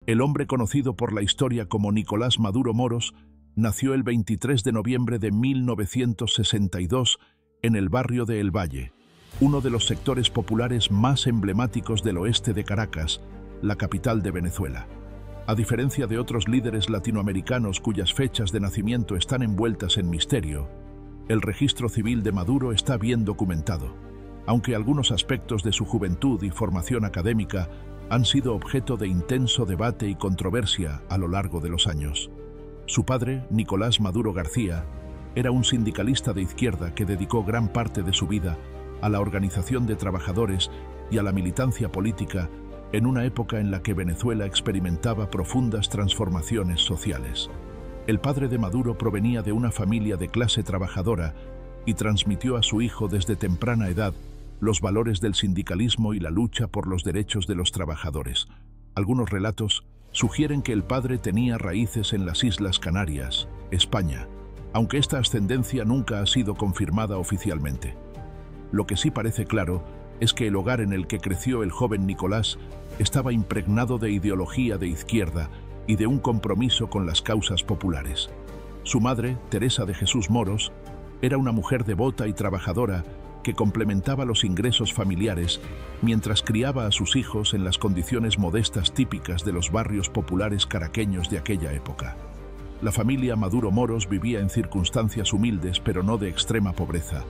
El hombre conocido por la historia como Nicolás Maduro Moros nació el 23 de noviembre de 1962 en el barrio de El Valle, uno de los sectores populares más emblemáticos del oeste de Caracas, la capital de Venezuela. A diferencia de otros líderes latinoamericanos cuyas fechas de nacimiento están envueltas en misterio, el registro civil de Maduro está bien documentado, aunque algunos aspectos de su juventud y formación académica han sido objeto de intenso debate y controversia a lo largo de los años. Su padre, Nicolás Maduro García, era un sindicalista de izquierda que dedicó gran parte de su vida a la organización de trabajadores y a la militancia política en una época en la que Venezuela experimentaba profundas transformaciones sociales. El padre de Maduro provenía de una familia de clase trabajadora y transmitió a su hijo desde temprana edad los valores del sindicalismo y la lucha por los derechos de los trabajadores. Algunos relatos sugieren que el padre tenía raíces en las Islas Canarias, España, aunque esta ascendencia nunca ha sido confirmada oficialmente. Lo que sí parece claro es que el hogar en el que creció el joven Nicolás estaba impregnado de ideología de izquierda y de un compromiso con las causas populares. Su madre, Teresa de Jesús Moros, era una mujer devota y trabajadora que complementaba los ingresos familiares mientras criaba a sus hijos en las condiciones modestas típicas de los barrios populares caraqueños de aquella época. La familia Maduro Moros vivía en circunstancias humildes pero no de extrema pobreza,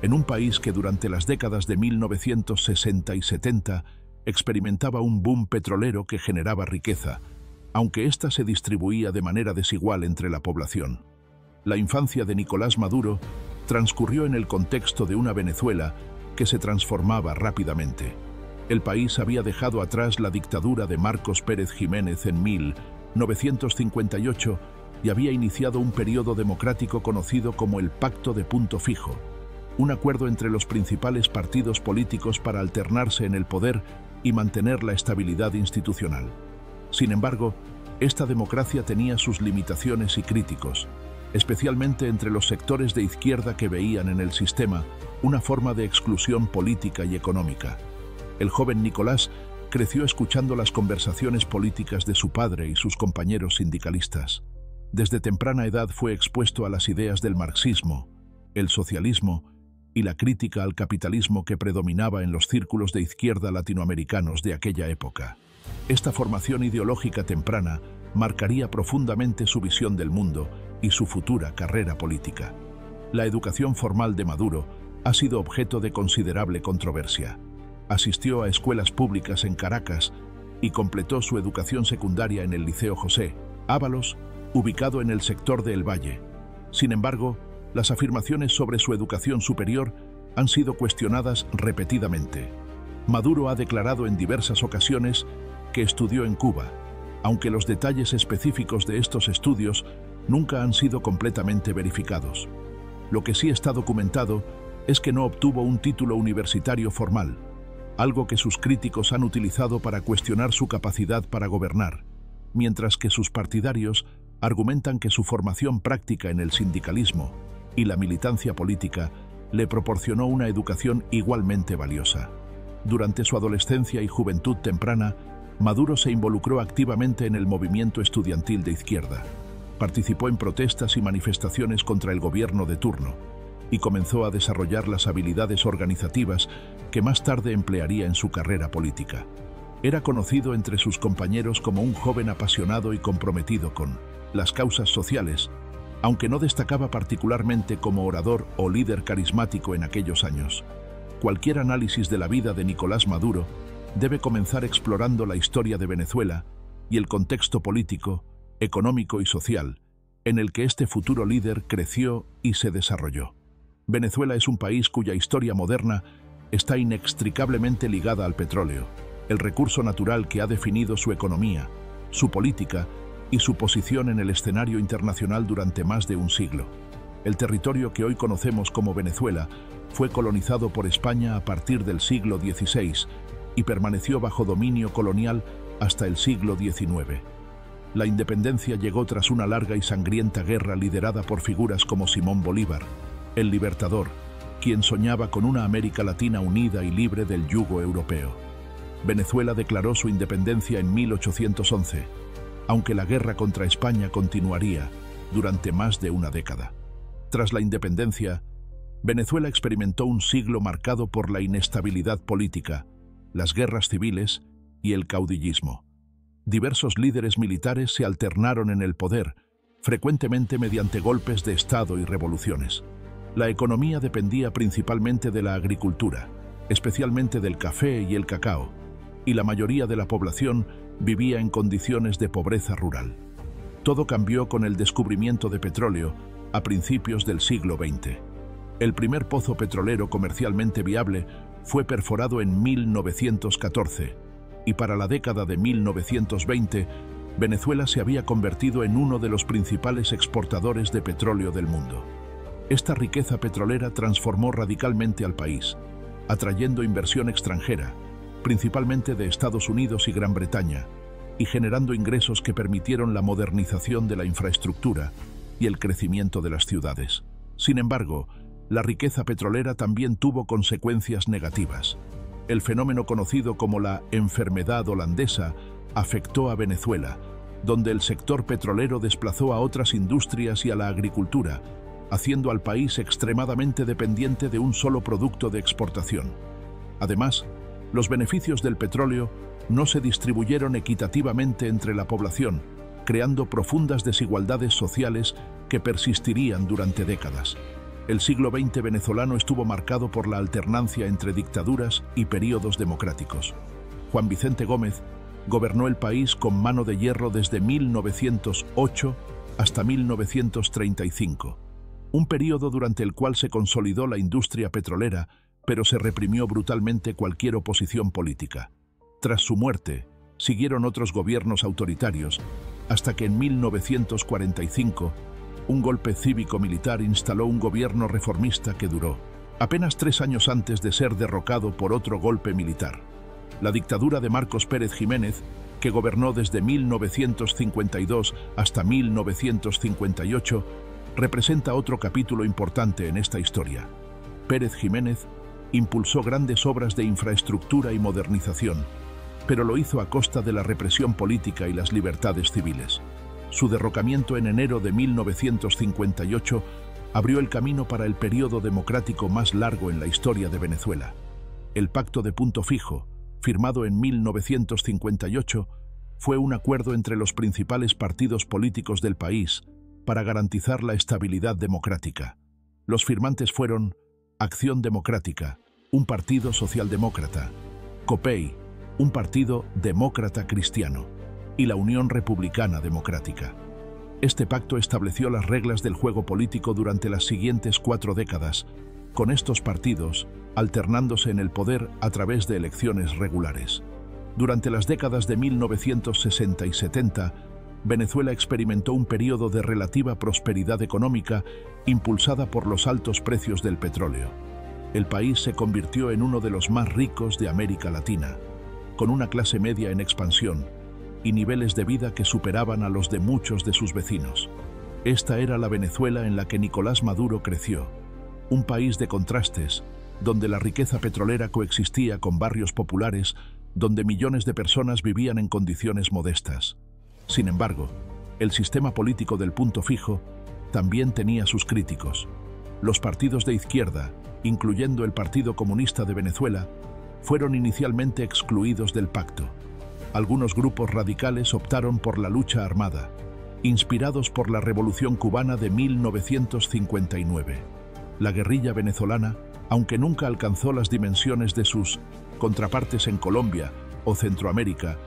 en un país que durante las décadas de 1960 y 70 experimentaba un boom petrolero que generaba riqueza, aunque ésta se distribuía de manera desigual entre la población. La infancia de Nicolás Maduro transcurrió en el contexto de una Venezuela que se transformaba rápidamente. El país había dejado atrás la dictadura de Marcos Pérez Jiménez en 1958 y había iniciado un periodo democrático conocido como el Pacto de Punto Fijo, un acuerdo entre los principales partidos políticos para alternarse en el poder y mantener la estabilidad institucional. Sin embargo, esta democracia tenía sus limitaciones y críticos, especialmente entre los sectores de izquierda que veían en el sistema una forma de exclusión política y económica. El joven Nicolás creció escuchando las conversaciones políticas de su padre y sus compañeros sindicalistas. Desde temprana edad fue expuesto a las ideas del marxismo, el socialismo y la crítica al capitalismo que predominaba en los círculos de izquierda latinoamericanos de aquella época. Esta formación ideológica temprana marcaría profundamente su visión del mundo y su futura carrera política. La educación formal de Maduro ha sido objeto de considerable controversia. Asistió a escuelas públicas en Caracas y completó su educación secundaria en el Liceo José Ábalos, ubicado en el sector de El Valle. Sin embargo, las afirmaciones sobre su educación superior han sido cuestionadas repetidamente. Maduro ha declarado en diversas ocasiones que estudió en Cuba, aunque los detalles específicos de estos estudios nunca han sido completamente verificados. Lo que sí está documentado es que no obtuvo un título universitario formal, algo que sus críticos han utilizado para cuestionar su capacidad para gobernar, mientras que sus partidarios argumentan que su formación práctica en el sindicalismo y la militancia política le proporcionó una educación igualmente valiosa. Durante su adolescencia y juventud temprana, Maduro se involucró activamente en el movimiento estudiantil de izquierda. Participó en protestas y manifestaciones contra el gobierno de turno y comenzó a desarrollar las habilidades organizativas que más tarde emplearía en su carrera política. Era conocido entre sus compañeros como un joven apasionado y comprometido con las causas sociales, aunque no destacaba particularmente como orador o líder carismático en aquellos años. Cualquier análisis de la vida de Nicolás Maduro debe comenzar explorando la historia de Venezuela y el contexto político, económico y social en el que este futuro líder creció y se desarrolló. Venezuela es un país cuya historia moderna está inextricablemente ligada al petróleo, el recurso natural que ha definido su economía, su política y su posición en el escenario internacional durante más de un siglo. El territorio que hoy conocemos como Venezuela fue colonizado por España a partir del siglo XVI y permaneció bajo dominio colonial hasta el siglo XIX. La independencia llegó tras una larga y sangrienta guerra liderada por figuras como Simón Bolívar, el libertador, quien soñaba con una América Latina unida y libre del yugo europeo. Venezuela declaró su independencia en 1811, aunque la guerra contra España continuaría durante más de una década. Tras la independencia, Venezuela experimentó un siglo marcado por la inestabilidad política, las guerras civiles y el caudillismo. Diversos líderes militares se alternaron en el poder, frecuentemente mediante golpes de Estado y revoluciones. La economía dependía principalmente de la agricultura, especialmente del café y el cacao, y la mayoría de la población vivía en condiciones de pobreza rural. Todo cambió con el descubrimiento de petróleo a principios del siglo XX. El primer pozo petrolero comercialmente viable fue perforado en 1914, y para la década de 1920, Venezuela se había convertido en uno de los principales exportadores de petróleo del mundo. Esta riqueza petrolera transformó radicalmente al país, atrayendo inversión extranjera, principalmente de Estados Unidos y Gran Bretaña, y generando ingresos que permitieron la modernización de la infraestructura y el crecimiento de las ciudades. Sin embargo, la riqueza petrolera también tuvo consecuencias negativas. El fenómeno conocido como la enfermedad holandesa afectó a Venezuela, donde el sector petrolero desplazó a otras industrias y a la agricultura, haciendo al país extremadamente dependiente de un solo producto de exportación. Además, los beneficios del petróleo no se distribuyeron equitativamente entre la población, creando profundas desigualdades sociales que persistirían durante décadas. El siglo XX venezolano estuvo marcado por la alternancia entre dictaduras y períodos democráticos. Juan Vicente Gómez gobernó el país con mano de hierro desde 1908 hasta 1935, un período durante el cual se consolidó la industria petrolera, pero se reprimió brutalmente cualquier oposición política. Tras su muerte, siguieron otros gobiernos autoritarios, hasta que en 1945, un golpe cívico-militar instaló un gobierno reformista que duró apenas 3 años antes de ser derrocado por otro golpe militar. La dictadura de Marcos Pérez Jiménez, que gobernó desde 1952 hasta 1958, representa otro capítulo importante en esta historia. Pérez Jiménez impulsó grandes obras de infraestructura y modernización, pero lo hizo a costa de la represión política y las libertades civiles. Su derrocamiento en enero de 1958 abrió el camino para el periodo democrático más largo en la historia de Venezuela. El Pacto de Punto Fijo, firmado en 1958, fue un acuerdo entre los principales partidos políticos del país para garantizar la estabilidad democrática. Los firmantes fueron Acción Democrática, un partido socialdemócrata, COPEI, un partido demócrata cristiano, y la Unión Republicana Democrática. Este pacto estableció las reglas del juego político durante las siguientes 4 décadas, con estos partidos alternándose en el poder a través de elecciones regulares. Durante las décadas de 1960 y 70, Venezuela experimentó un periodo de relativa prosperidad económica impulsada por los altos precios del petróleo. El país se convirtió en uno de los más ricos de América Latina, con una clase media en expansión y niveles de vida que superaban a los de muchos de sus vecinos. Esta era la Venezuela en la que Nicolás Maduro creció, un país de contrastes, donde la riqueza petrolera coexistía con barrios populares, donde millones de personas vivían en condiciones modestas. Sin embargo, el sistema político del Punto Fijo también tenía sus críticos. Los partidos de izquierda, incluyendo el Partido Comunista de Venezuela, fueron inicialmente excluidos del pacto. Algunos grupos radicales optaron por la lucha armada, inspirados por la Revolución Cubana de 1959. La guerrilla venezolana, aunque nunca alcanzó las dimensiones de sus contrapartes en Colombia o Centroamérica,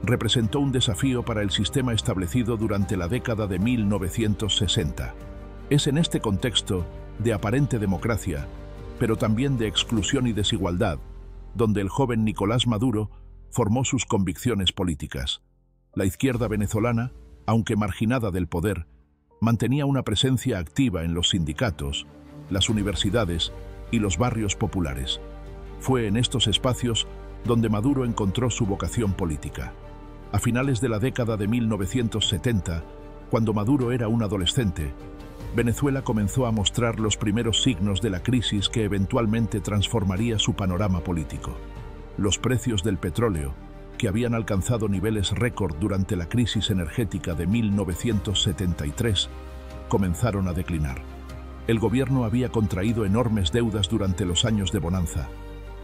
representó un desafío para el sistema establecido durante la década de 1960. Es en este contexto de aparente democracia, pero también de exclusión y desigualdad, donde el joven Nicolás Maduro formó sus convicciones políticas. La izquierda venezolana, aunque marginada del poder, mantenía una presencia activa en los sindicatos, las universidades y los barrios populares. Fue en estos espacios donde Maduro encontró su vocación política. A finales de la década de 1970, cuando Maduro era un adolescente, Venezuela comenzó a mostrar los primeros signos de la crisis que eventualmente transformaría su panorama político. Los precios del petróleo, que habían alcanzado niveles récord durante la crisis energética de 1973, comenzaron a declinar. El gobierno había contraído enormes deudas durante los años de bonanza,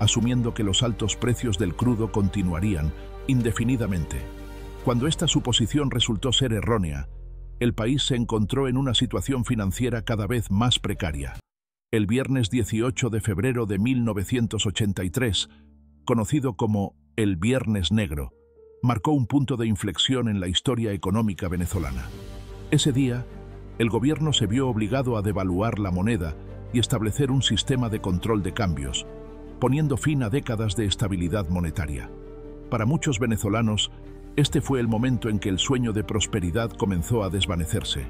asumiendo que los altos precios del crudo continuarían indefinidamente. Cuando esta suposición resultó ser errónea, el país se encontró en una situación financiera cada vez más precaria. El viernes 18 de febrero de 1983, conocido como el Viernes Negro, marcó un punto de inflexión en la historia económica venezolana. Ese día, el gobierno se vio obligado a devaluar la moneda y establecer un sistema de control de cambios, poniendo fin a décadas de estabilidad monetaria. Para muchos venezolanos, este fue el momento en que el sueño de prosperidad comenzó a desvanecerse.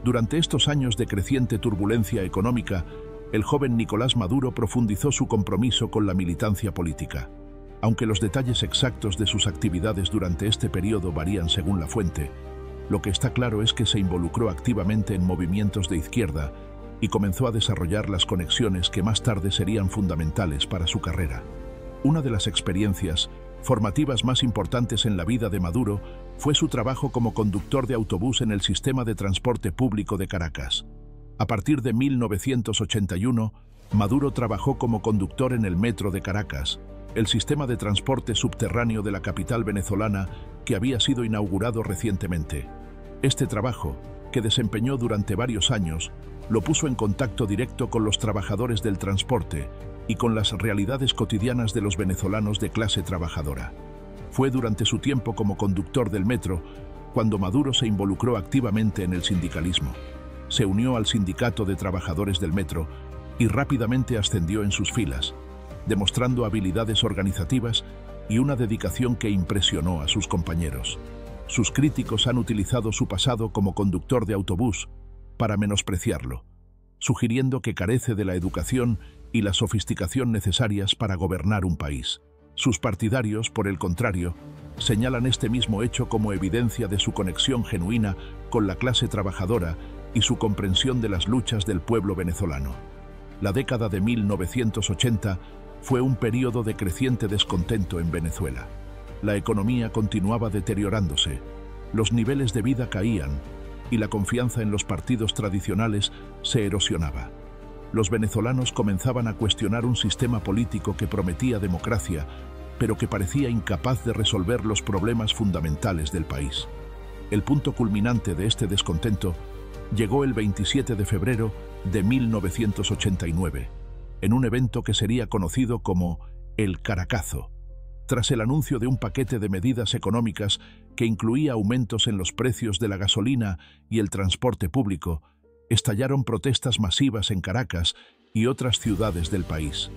Durante estos años de creciente turbulencia económica, el joven Nicolás Maduro profundizó su compromiso con la militancia política. Aunque los detalles exactos de sus actividades durante este periodo varían según la fuente, lo que está claro es que se involucró activamente en movimientos de izquierda y comenzó a desarrollar las conexiones que más tarde serían fundamentales para su carrera. Una de las experiencias formativas más importantes en la vida de Maduro fue su trabajo como conductor de autobús en el sistema de transporte público de Caracas. A partir de 1981, Maduro trabajó como conductor en el metro de Caracas, el sistema de transporte subterráneo de la capital venezolana que había sido inaugurado recientemente. Este trabajo, que desempeñó durante varios años, lo puso en contacto directo con los trabajadores del transporte y con las realidades cotidianas de los venezolanos de clase trabajadora. Fue durante su tiempo como conductor del metro cuando Maduro se involucró activamente en el sindicalismo. Se unió al Sindicato de Trabajadores del Metro y rápidamente ascendió en sus filas, demostrando habilidades organizativas y una dedicación que impresionó a sus compañeros. Sus críticos han utilizado su pasado como conductor de autobús para menospreciarlo, sugiriendo que carece de la educación y la sofisticación necesarias para gobernar un país. Sus partidarios, por el contrario, señalan este mismo hecho como evidencia de su conexión genuina con la clase trabajadora y su comprensión de las luchas del pueblo venezolano. La década de 1980 fue un periodo de creciente descontento en Venezuela. La economía continuaba deteriorándose, los niveles de vida caían y la confianza en los partidos tradicionales se erosionaba. Los venezolanos comenzaban a cuestionar un sistema político que prometía democracia, pero que parecía incapaz de resolver los problemas fundamentales del país. El punto culminante de este descontento llegó el 27 de febrero de 1989, en un evento que sería conocido como el Caracazo, tras el anuncio de un paquete de medidas económicas que incluía aumentos en los precios de la gasolina y el transporte público. Estallaron protestas masivas en Caracas y otras ciudades del país.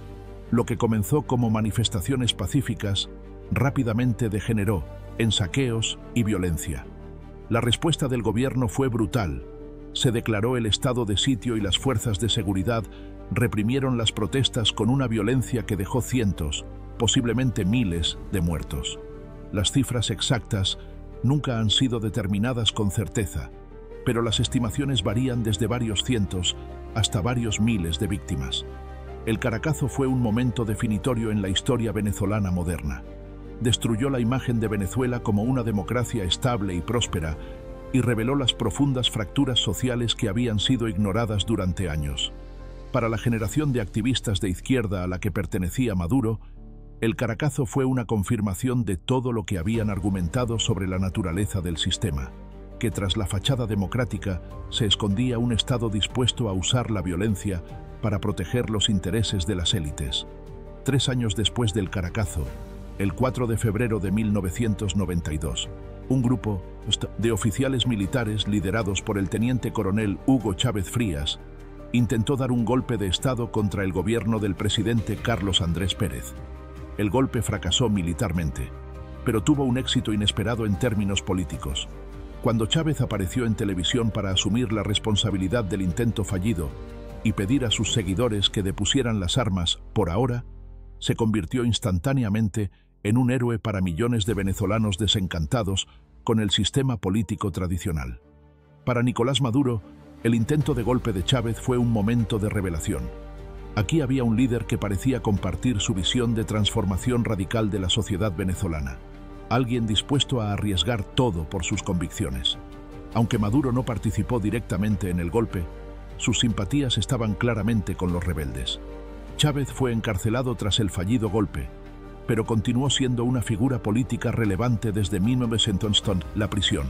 Lo que comenzó como manifestaciones pacíficas rápidamente degeneró en saqueos y violencia. La respuesta del gobierno fue brutal. Se declaró el estado de sitio y las fuerzas de seguridad reprimieron las protestas con una violencia que dejó cientos, posiblemente miles, de muertos. Las cifras exactas nunca han sido determinadas con certeza, pero las estimaciones varían desde varios cientos hasta varios miles de víctimas. El Caracazo fue un momento definitorio en la historia venezolana moderna. Destruyó la imagen de Venezuela como una democracia estable y próspera y reveló las profundas fracturas sociales que habían sido ignoradas durante años. Para la generación de activistas de izquierda a la que pertenecía Maduro, el Caracazo fue una confirmación de todo lo que habían argumentado sobre la naturaleza del sistema, que tras la fachada democrática se escondía un Estado dispuesto a usar la violencia para proteger los intereses de las élites. 3 años después del Caracazo, el 4 de febrero de 1992, un grupo de oficiales militares liderados por el teniente coronel Hugo Chávez Frías intentó dar un golpe de Estado contra el gobierno del presidente Carlos Andrés Pérez. El golpe fracasó militarmente, pero tuvo un éxito inesperado en términos políticos. Cuando Chávez apareció en televisión para asumir la responsabilidad del intento fallido y pedir a sus seguidores que depusieran las armas por ahora, se convirtió instantáneamente en un héroe para millones de venezolanos desencantados con el sistema político tradicional. Para Nicolás Maduro, el intento de golpe de Chávez fue un momento de revelación. Aquí había un líder que parecía compartir su visión de transformación radical de la sociedad venezolana, alguien dispuesto a arriesgar todo por sus convicciones. Aunque Maduro no participó directamente en el golpe, sus simpatías estaban claramente con los rebeldes. Chávez fue encarcelado tras el fallido golpe, pero continuó siendo una figura política relevante desde 1900 la prisión.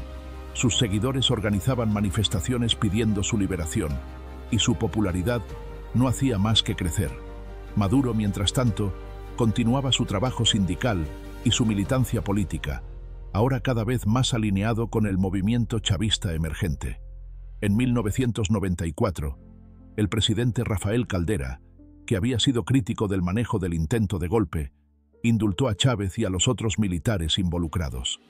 Sus seguidores organizaban manifestaciones pidiendo su liberación, y su popularidad no hacía más que crecer. Maduro, mientras tanto, continuaba su trabajo sindical y su militancia política, ahora cada vez más alineado con el movimiento chavista emergente. En 1994, el presidente Rafael Caldera, que había sido crítico del manejo del intento de golpe, indultó a Chávez y a los otros militares involucrados.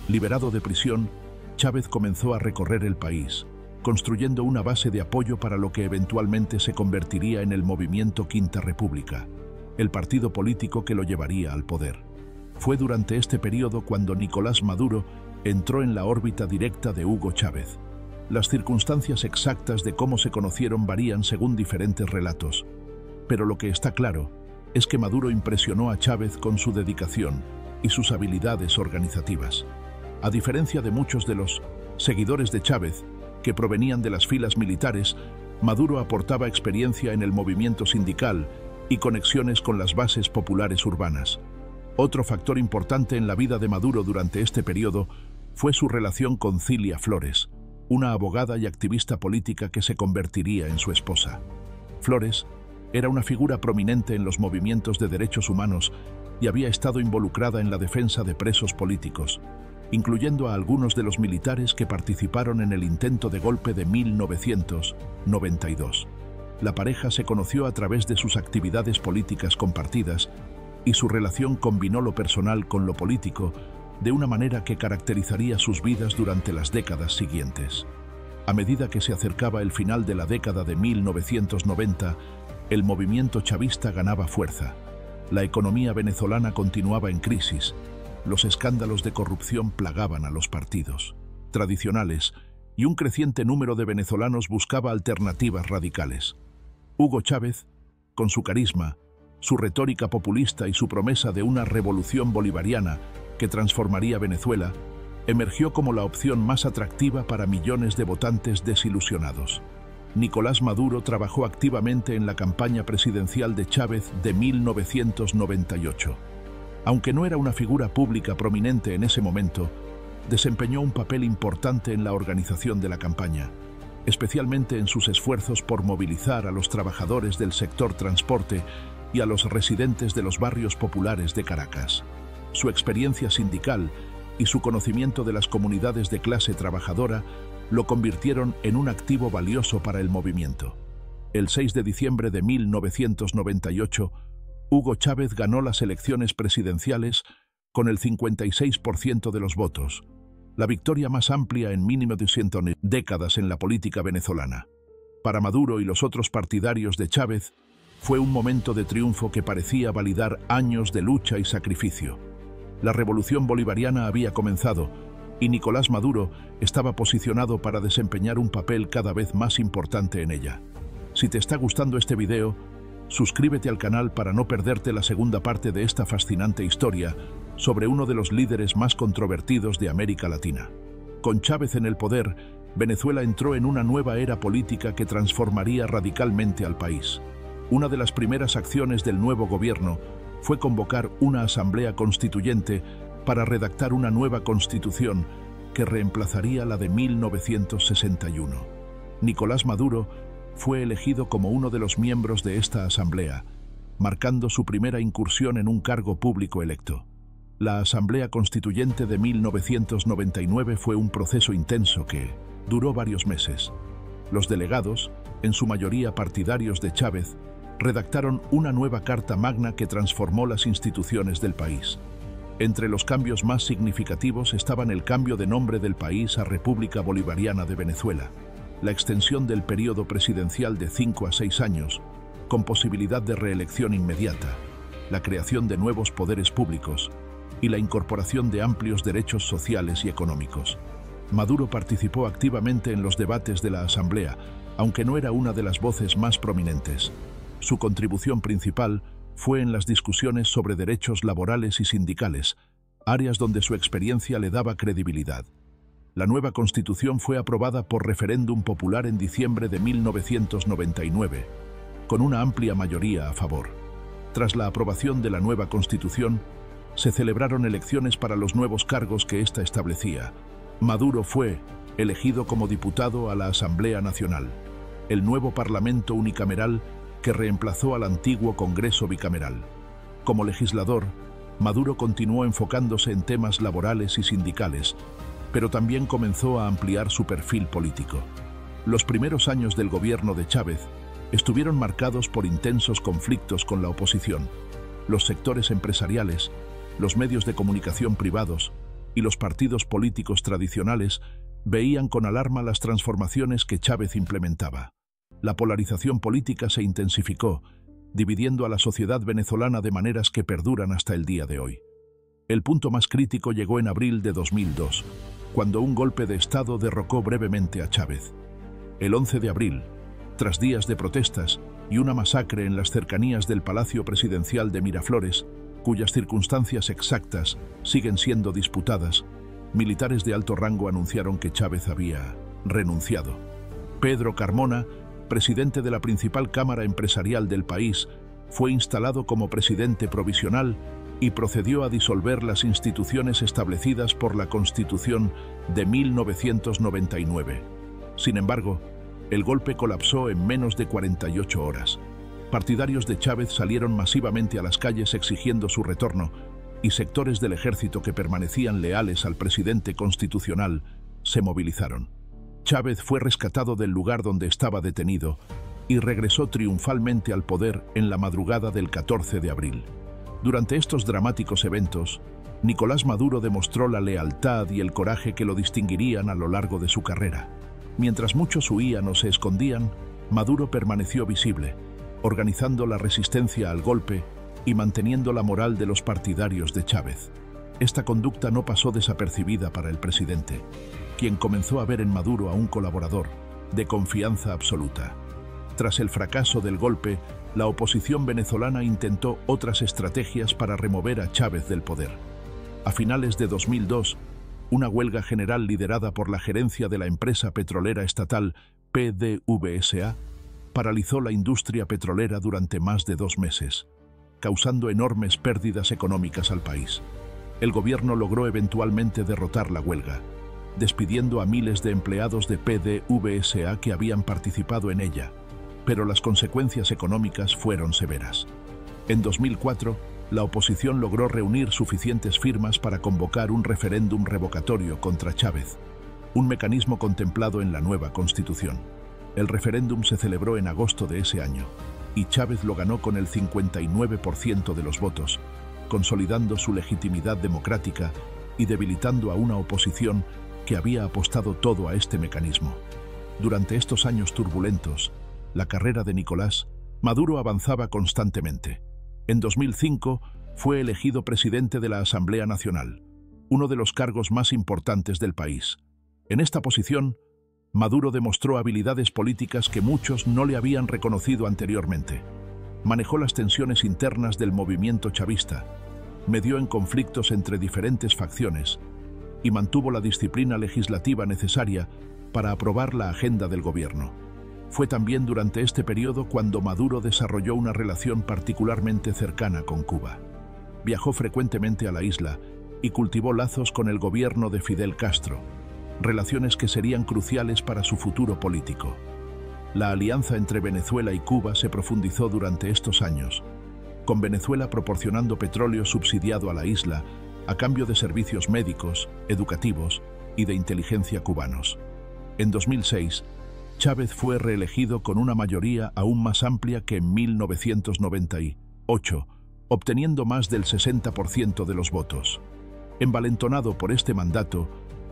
Liberado de prisión, Chávez comenzó a recorrer el país, construyendo una base de apoyo para lo que eventualmente se convertiría en el movimiento Quinta República, el partido político que lo llevaría al poder. Fue durante este periodo cuando Nicolás Maduro entró en la órbita directa de Hugo Chávez. Las circunstancias exactas de cómo se conocieron varían según diferentes relatos, pero lo que está claro es que Maduro impresionó a Chávez con su dedicación y sus habilidades organizativas. A diferencia de muchos de los seguidores de Chávez, que provenían de las filas militares, Maduro aportaba experiencia en el movimiento sindical y conexiones con las bases populares urbanas. Otro factor importante en la vida de Maduro durante este periodo fue su relación con Cilia Flores, una abogada y activista política que se convertiría en su esposa. Flores era una figura prominente en los movimientos de derechos humanos y había estado involucrada en la defensa de presos políticos, incluyendo a algunos de los militares que participaron en el intento de golpe de 1992. La pareja se conoció a través de sus actividades políticas compartidas y su relación combinó lo personal con lo político de una manera que caracterizaría sus vidas durante las décadas siguientes. A medida que se acercaba el final de la década de 1990, el movimiento chavista ganaba fuerza. La economía venezolana continuaba en crisis. Los escándalos de corrupción plagaban a los partidos tradicionales y un creciente número de venezolanos buscaba alternativas radicales. Hugo Chávez, con su carisma, su retórica populista y su promesa de una revolución bolivariana que transformaría Venezuela, emergió como la opción más atractiva para millones de votantes desilusionados. Nicolás Maduro trabajó activamente en la campaña presidencial de Chávez de 1998. Aunque no era una figura pública prominente en ese momento, desempeñó un papel importante en la organización de la campaña, especialmente en sus esfuerzos por movilizar a los trabajadores del sector transporte y a los residentes de los barrios populares de Caracas. Su experiencia sindical y su conocimiento de las comunidades de clase trabajadora lo convirtieron en un activo valioso para el movimiento. El 6 de diciembre de 1998, Hugo Chávez ganó las elecciones presidenciales con el 56% de los votos, la victoria más amplia en mínimo de 100 décadas en la política venezolana. Para Maduro y los otros partidarios de Chávez, fue un momento de triunfo que parecía validar años de lucha y sacrificio. La revolución bolivariana había comenzado y Nicolás Maduro estaba posicionado para desempeñar un papel cada vez más importante en ella. Si te está gustando este video, suscríbete al canal para no perderte la segunda parte de esta fascinante historia sobre uno de los líderes más controvertidos de América Latina. Con Chávez en el poder, Venezuela entró en una nueva era política que transformaría radicalmente al país. Una de las primeras acciones del nuevo gobierno fue convocar una asamblea constituyente para redactar una nueva constitución que reemplazaría la de 1961. Nicolás Maduro fue elegido como uno de los miembros de esta asamblea, marcando su primera incursión en un cargo público electo. La Asamblea Constituyente de 1999 fue un proceso intenso que duró varios meses. Los delegados, en su mayoría partidarios de Chávez, redactaron una nueva Carta Magna que transformó las instituciones del país. Entre los cambios más significativos estaban el cambio de nombre del país a República Bolivariana de Venezuela, la extensión del periodo presidencial de 5 a 6 años, con posibilidad de reelección inmediata, la creación de nuevos poderes públicos y la incorporación de amplios derechos sociales y económicos. Maduro participó activamente en los debates de la Asamblea, aunque no era una de las voces más prominentes. Su contribución principal fue en las discusiones sobre derechos laborales y sindicales, áreas donde su experiencia le daba credibilidad. La nueva Constitución fue aprobada por referéndum popular en diciembre de 1999, con una amplia mayoría a favor. Tras la aprobación de la nueva Constitución, se celebraron elecciones para los nuevos cargos que ésta establecía. Maduro fue elegido como diputado a la Asamblea Nacional, el nuevo Parlamento unicameral que reemplazó al antiguo Congreso bicameral. Como legislador, Maduro continuó enfocándose en temas laborales y sindicales, pero también comenzó a ampliar su perfil político. Los primeros años del gobierno de Chávez estuvieron marcados por intensos conflictos con la oposición. Los sectores empresariales, los medios de comunicación privados y los partidos políticos tradicionales veían con alarma las transformaciones que Chávez implementaba. La polarización política se intensificó, dividiendo a la sociedad venezolana de maneras que perduran hasta el día de hoy. El punto más crítico llegó en abril de 2002, cuando un golpe de Estado derrocó brevemente a Chávez. El 11 de abril, tras días de protestas y una masacre en las cercanías del Palacio Presidencial de Miraflores, cuyas circunstancias exactas siguen siendo disputadas, militares de alto rango anunciaron que Chávez había renunciado. Pedro Carmona, presidente de la principal cámara empresarial del país, fue instalado como presidente provisional y procedió a disolver las instituciones establecidas por la Constitución de 1999. Sin embargo, el golpe colapsó en menos de 48 horas. Partidarios de Chávez salieron masivamente a las calles exigiendo su retorno y sectores del ejército que permanecían leales al presidente constitucional se movilizaron. Chávez fue rescatado del lugar donde estaba detenido y regresó triunfalmente al poder en la madrugada del 14 de abril. Durante estos dramáticos eventos, Nicolás Maduro demostró la lealtad y el coraje que lo distinguirían a lo largo de su carrera. Mientras muchos huían o se escondían, Maduro permaneció visible, organizando la resistencia al golpe y manteniendo la moral de los partidarios de Chávez. Esta conducta no pasó desapercibida para el presidente, quien comenzó a ver en Maduro a un colaborador de confianza absoluta. Tras el fracaso del golpe, la oposición venezolana intentó otras estrategias para remover a Chávez del poder. A finales de 2002, una huelga general liderada por la gerencia de la empresa petrolera estatal PDVSA paralizó la industria petrolera durante más de 2 meses, causando enormes pérdidas económicas al país. El gobierno logró eventualmente derrotar la huelga, despidiendo a miles de empleados de PDVSA que habían participado en ella, pero las consecuencias económicas fueron severas. En 2004, la oposición logró reunir suficientes firmas para convocar un referéndum revocatorio contra Chávez, un mecanismo contemplado en la nueva Constitución. El referéndum se celebró en agosto de ese año, y Chávez lo ganó con el 59% de los votos, consolidando su legitimidad democrática y debilitando a una oposición que había apostado todo a este mecanismo. Durante estos años turbulentos, la carrera de Nicolás Maduro avanzaba constantemente. En 2005 fue elegido presidente de la Asamblea Nacional, uno de los cargos más importantes del país. En esta posición, Maduro demostró habilidades políticas que muchos no le habían reconocido anteriormente. Manejó las tensiones internas del movimiento chavista, medió en conflictos entre diferentes facciones y mantuvo la disciplina legislativa necesaria para aprobar la agenda del gobierno. Fue también durante este periodo cuando Maduro desarrolló una relación particularmente cercana con Cuba. Viajó frecuentemente a la isla y cultivó lazos con el gobierno de Fidel Castro, relaciones que serían cruciales para su futuro político. La alianza entre Venezuela y Cuba se profundizó durante estos años, con Venezuela proporcionando petróleo subsidiado a la isla a cambio de servicios médicos, educativos y de inteligencia cubanos. En 2006, Chávez fue reelegido con una mayoría aún más amplia que en 1998, obteniendo más del 60% de los votos. Envalentonado por este mandato,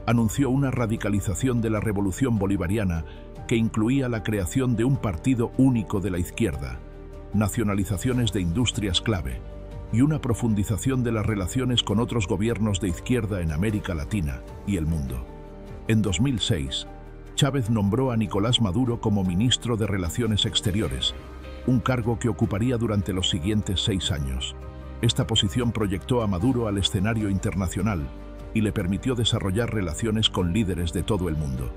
anunció una radicalización de la revolución bolivariana que incluía la creación de un partido único de la izquierda, nacionalizaciones de industrias clave y una profundización de las relaciones con otros gobiernos de izquierda en América Latina y el mundo. En 2006, Chávez nombró a Nicolás Maduro como ministro de Relaciones Exteriores, un cargo que ocuparía durante los siguientes 6 años. Esta posición proyectó a Maduro al escenario internacional y le permitió desarrollar relaciones con líderes de todo el mundo.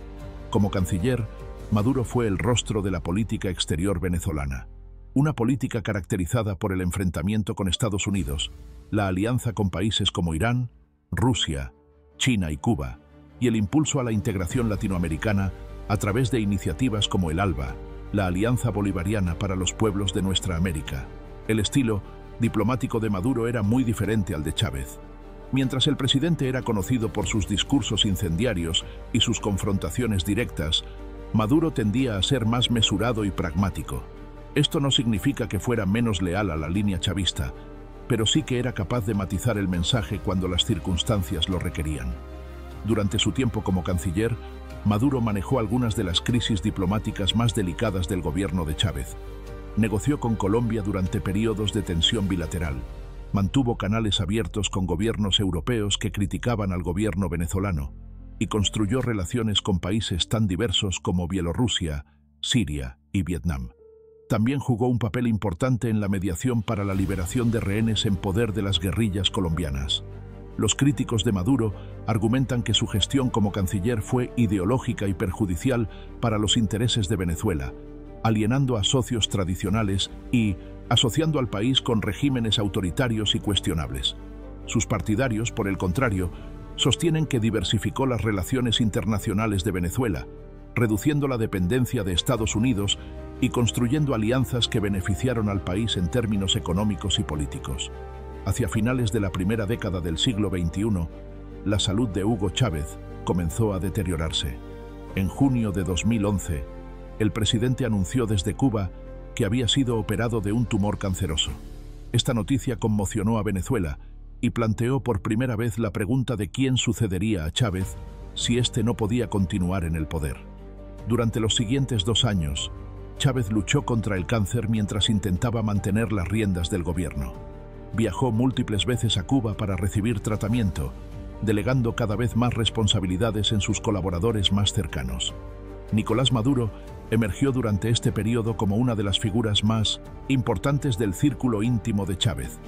Como canciller, Maduro fue el rostro de la política exterior venezolana. Una política caracterizada por el enfrentamiento con Estados Unidos, la alianza con países como Irán, Rusia, China y Cuba, y el impulso a la integración latinoamericana a través de iniciativas como el ALBA, la Alianza Bolivariana para los Pueblos de Nuestra América. El estilo diplomático de Maduro era muy diferente al de Chávez. Mientras el presidente era conocido por sus discursos incendiarios y sus confrontaciones directas, Maduro tendía a ser más mesurado y pragmático. Esto no significa que fuera menos leal a la línea chavista, pero sí que era capaz de matizar el mensaje cuando las circunstancias lo requerían. Durante su tiempo como canciller, Maduro manejó algunas de las crisis diplomáticas más delicadas del gobierno de Chávez. Negoció con Colombia durante periodos de tensión bilateral. Mantuvo canales abiertos con gobiernos europeos que criticaban al gobierno venezolano y construyó relaciones con países tan diversos como Bielorrusia, Siria y Vietnam. También jugó un papel importante en la mediación para la liberación de rehenes en poder de las guerrillas colombianas. Los críticos de Maduro argumentan que su gestión como canciller fue ideológica y perjudicial para los intereses de Venezuela, alienando a socios tradicionales y asociando al país con regímenes autoritarios y cuestionables. Sus partidarios, por el contrario, sostienen que diversificó las relaciones internacionales de Venezuela, reduciendo la dependencia de Estados Unidos y construyendo alianzas que beneficiaron al país en términos económicos y políticos. Hacia finales de la primera década del siglo XXI, la salud de Hugo Chávez comenzó a deteriorarse. En junio de 2011, el presidente anunció desde Cuba que había sido operado de un tumor canceroso. Esta noticia conmocionó a Venezuela y planteó por primera vez la pregunta de quién sucedería a Chávez si éste no podía continuar en el poder. Durante los siguientes 2 años, Chávez luchó contra el cáncer mientras intentaba mantener las riendas del gobierno. Viajó múltiples veces a Cuba para recibir tratamiento, delegando cada vez más responsabilidades en sus colaboradores más cercanos. Nicolás Maduro emergió durante este periodo como una de las figuras más importantes del círculo íntimo de Chávez.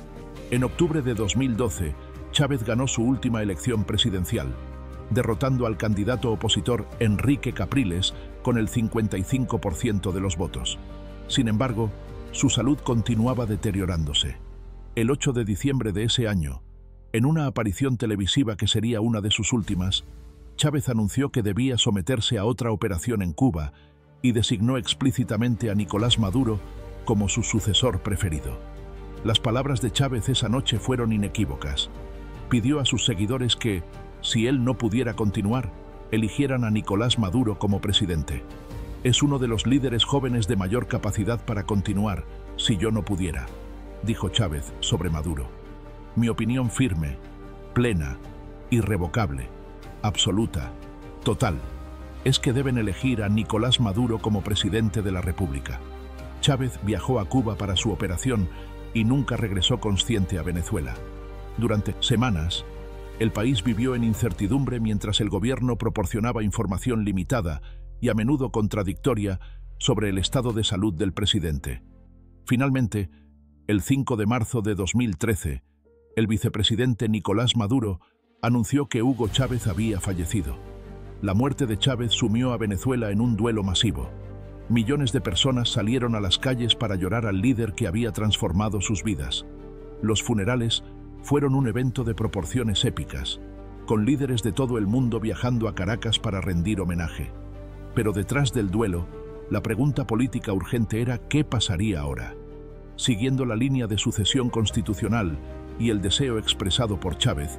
En octubre de 2012, Chávez ganó su última elección presidencial, derrotando al candidato opositor Enrique Capriles con el 55% de los votos. Sin embargo, su salud continuaba deteriorándose. El 8 de diciembre de ese año, en una aparición televisiva que sería una de sus últimas, Chávez anunció que debía someterse a otra operación en Cuba y designó explícitamente a Nicolás Maduro como su sucesor preferido. Las palabras de Chávez esa noche fueron inequívocas. Pidió a sus seguidores que, si él no pudiera continuar, eligieran a Nicolás Maduro como presidente. Es uno de los líderes jóvenes de mayor capacidad para continuar, si yo no pudiera, dijo Chávez sobre Maduro. Mi opinión firme, plena, irrevocable, absoluta, total, es que deben elegir a Nicolás Maduro como presidente de la República. Chávez viajó a Cuba para su operación y nunca regresó consciente a Venezuela. Durante semanas, el país vivió en incertidumbre mientras el gobierno proporcionaba información limitada y a menudo contradictoria sobre el estado de salud del presidente. Finalmente, el 5 de marzo de 2013, el vicepresidente Nicolás Maduro anunció que Hugo Chávez había fallecido. La muerte de Chávez sumió a Venezuela en un duelo masivo. Millones de personas salieron a las calles para llorar al líder que había transformado sus vidas. Los funerales fueron un evento de proporciones épicas, con líderes de todo el mundo viajando a Caracas para rendir homenaje. Pero detrás del duelo, la pregunta política urgente era ¿qué pasaría ahora? Siguiendo la línea de sucesión constitucional y el deseo expresado por Chávez,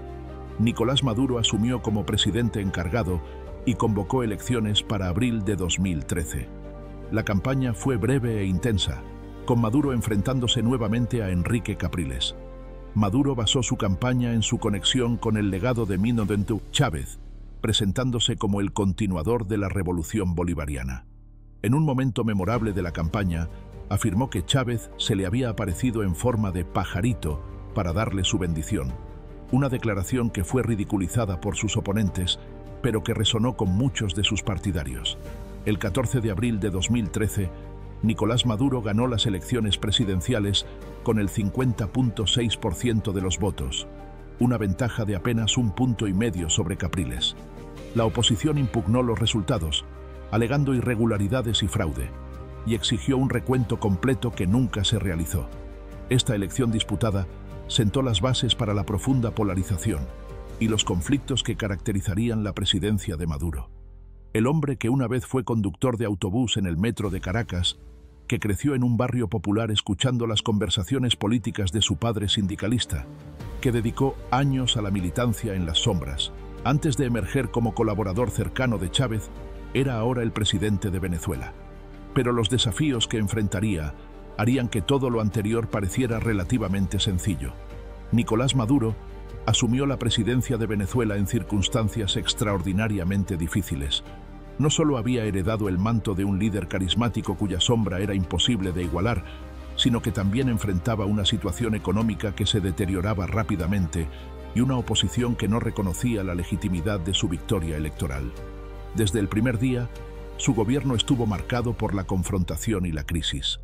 Nicolás Maduro asumió como presidente encargado y convocó elecciones para abril de 2013. La campaña fue breve e intensa, con Maduro enfrentándose nuevamente a Enrique Capriles. Maduro basó su campaña en su conexión con el legado de Minodentu Chávez, presentándose como el continuador de la revolución bolivariana. En un momento memorable de la campaña, afirmó que Chávez se le había aparecido en forma de pajarito para darle su bendición, una declaración que fue ridiculizada por sus oponentes, pero que resonó con muchos de sus partidarios. El 14 de abril de 2013, Nicolás Maduro ganó las elecciones presidenciales con el 50.6% de los votos, una ventaja de apenas 1,5 puntos sobre Capriles. La oposición impugnó los resultados, alegando irregularidades y fraude, y exigió un recuento completo que nunca se realizó. Esta elección disputada sentó las bases para la profunda polarización y los conflictos que caracterizarían la presidencia de Maduro. El hombre que una vez fue conductor de autobús en el metro de Caracas, que creció en un barrio popular escuchando las conversaciones políticas de su padre sindicalista, que dedicó años a la militancia en las sombras, antes de emerger como colaborador cercano de Chávez, era ahora el presidente de Venezuela. Pero los desafíos que enfrentaría harían que todo lo anterior pareciera relativamente sencillo. Nicolás Maduro asumió la presidencia de Venezuela en circunstancias extraordinariamente difíciles. No solo había heredado el manto de un líder carismático cuya sombra era imposible de igualar, sino que también enfrentaba una situación económica que se deterioraba rápidamente y una oposición que no reconocía la legitimidad de su victoria electoral. Desde el primer día, su gobierno estuvo marcado por la confrontación y la crisis.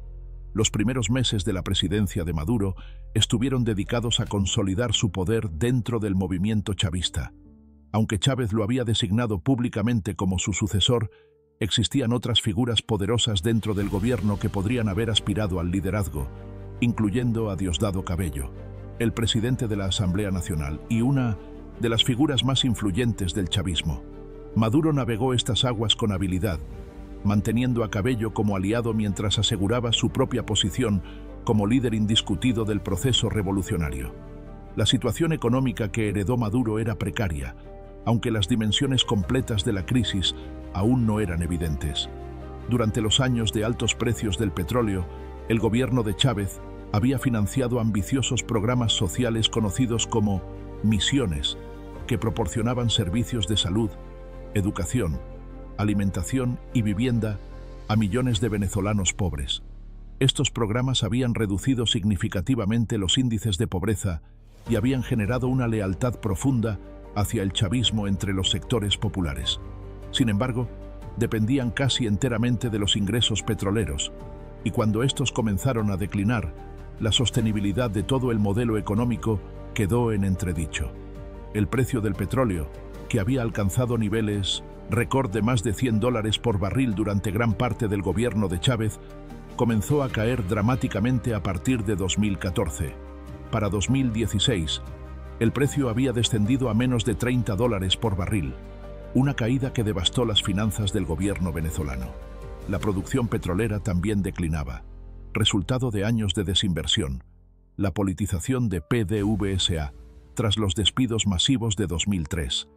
Los primeros meses de la presidencia de Maduro estuvieron dedicados a consolidar su poder dentro del movimiento chavista. Aunque Chávez lo había designado públicamente como su sucesor, existían otras figuras poderosas dentro del gobierno que podrían haber aspirado al liderazgo, incluyendo a Diosdado Cabello, el presidente de la Asamblea Nacional y una de las figuras más influyentes del chavismo. Maduro navegó estas aguas con habilidad, manteniendo a Cabello como aliado mientras aseguraba su propia posición como líder indiscutido del proceso revolucionario. La situación económica que heredó Maduro era precaria, aunque las dimensiones completas de la crisis aún no eran evidentes. Durante los años de altos precios del petróleo, el gobierno de Chávez había financiado ambiciosos programas sociales conocidos como misiones, que proporcionaban servicios de salud, educación, alimentación y vivienda a millones de venezolanos pobres. Estos programas habían reducido significativamente los índices de pobreza y habían generado una lealtad profunda hacia el chavismo entre los sectores populares. Sin embargo, dependían casi enteramente de los ingresos petroleros, y cuando estos comenzaron a declinar, la sostenibilidad de todo el modelo económico quedó en entredicho. El precio del petróleo, que había alcanzado niveles récord de más de $100 por barril durante gran parte del gobierno de Chávez, comenzó a caer dramáticamente a partir de 2014. Para 2016, el precio había descendido a menos de $30 por barril, una caída que devastó las finanzas del gobierno venezolano. La producción petrolera también declinaba, resultado de años de desinversión, la politización de PDVSA tras los despidos masivos de 2003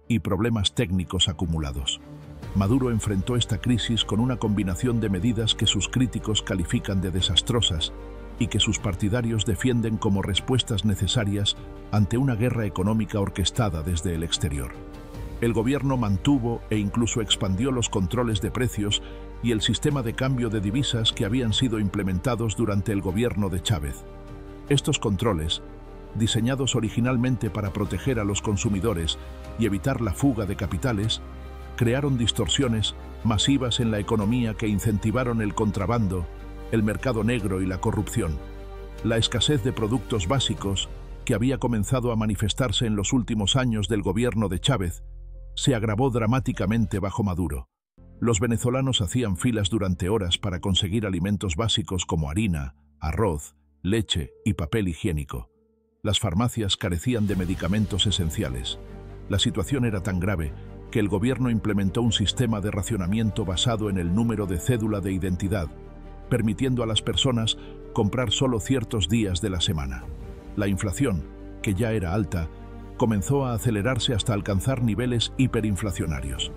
y problemas técnicos acumulados. Maduro enfrentó esta crisis con una combinación de medidas que sus críticos califican de desastrosas y que sus partidarios defienden como respuestas necesarias ante una guerra económica orquestada desde el exterior. El gobierno mantuvo e incluso expandió los controles de precios y el sistema de cambio de divisas que habían sido implementados durante el gobierno de Chávez. Estos controles, diseñados originalmente para proteger a los consumidores y evitar la fuga de capitales, crearon distorsiones masivas en la economía que incentivaron el contrabando, el mercado negro y la corrupción. La escasez de productos básicos, que había comenzado a manifestarse en los últimos años del gobierno de Chávez, se agravó dramáticamente bajo Maduro. Los venezolanos hacían filas durante horas para conseguir alimentos básicos como harina, arroz, leche y papel higiénico. Las farmacias carecían de medicamentos esenciales. La situación era tan grave que el gobierno implementó un sistema de racionamiento basado en el número de cédula de identidad, permitiendo a las personas comprar solo ciertos días de la semana. La inflación, que ya era alta, comenzó a acelerarse hasta alcanzar niveles hiperinflacionarios.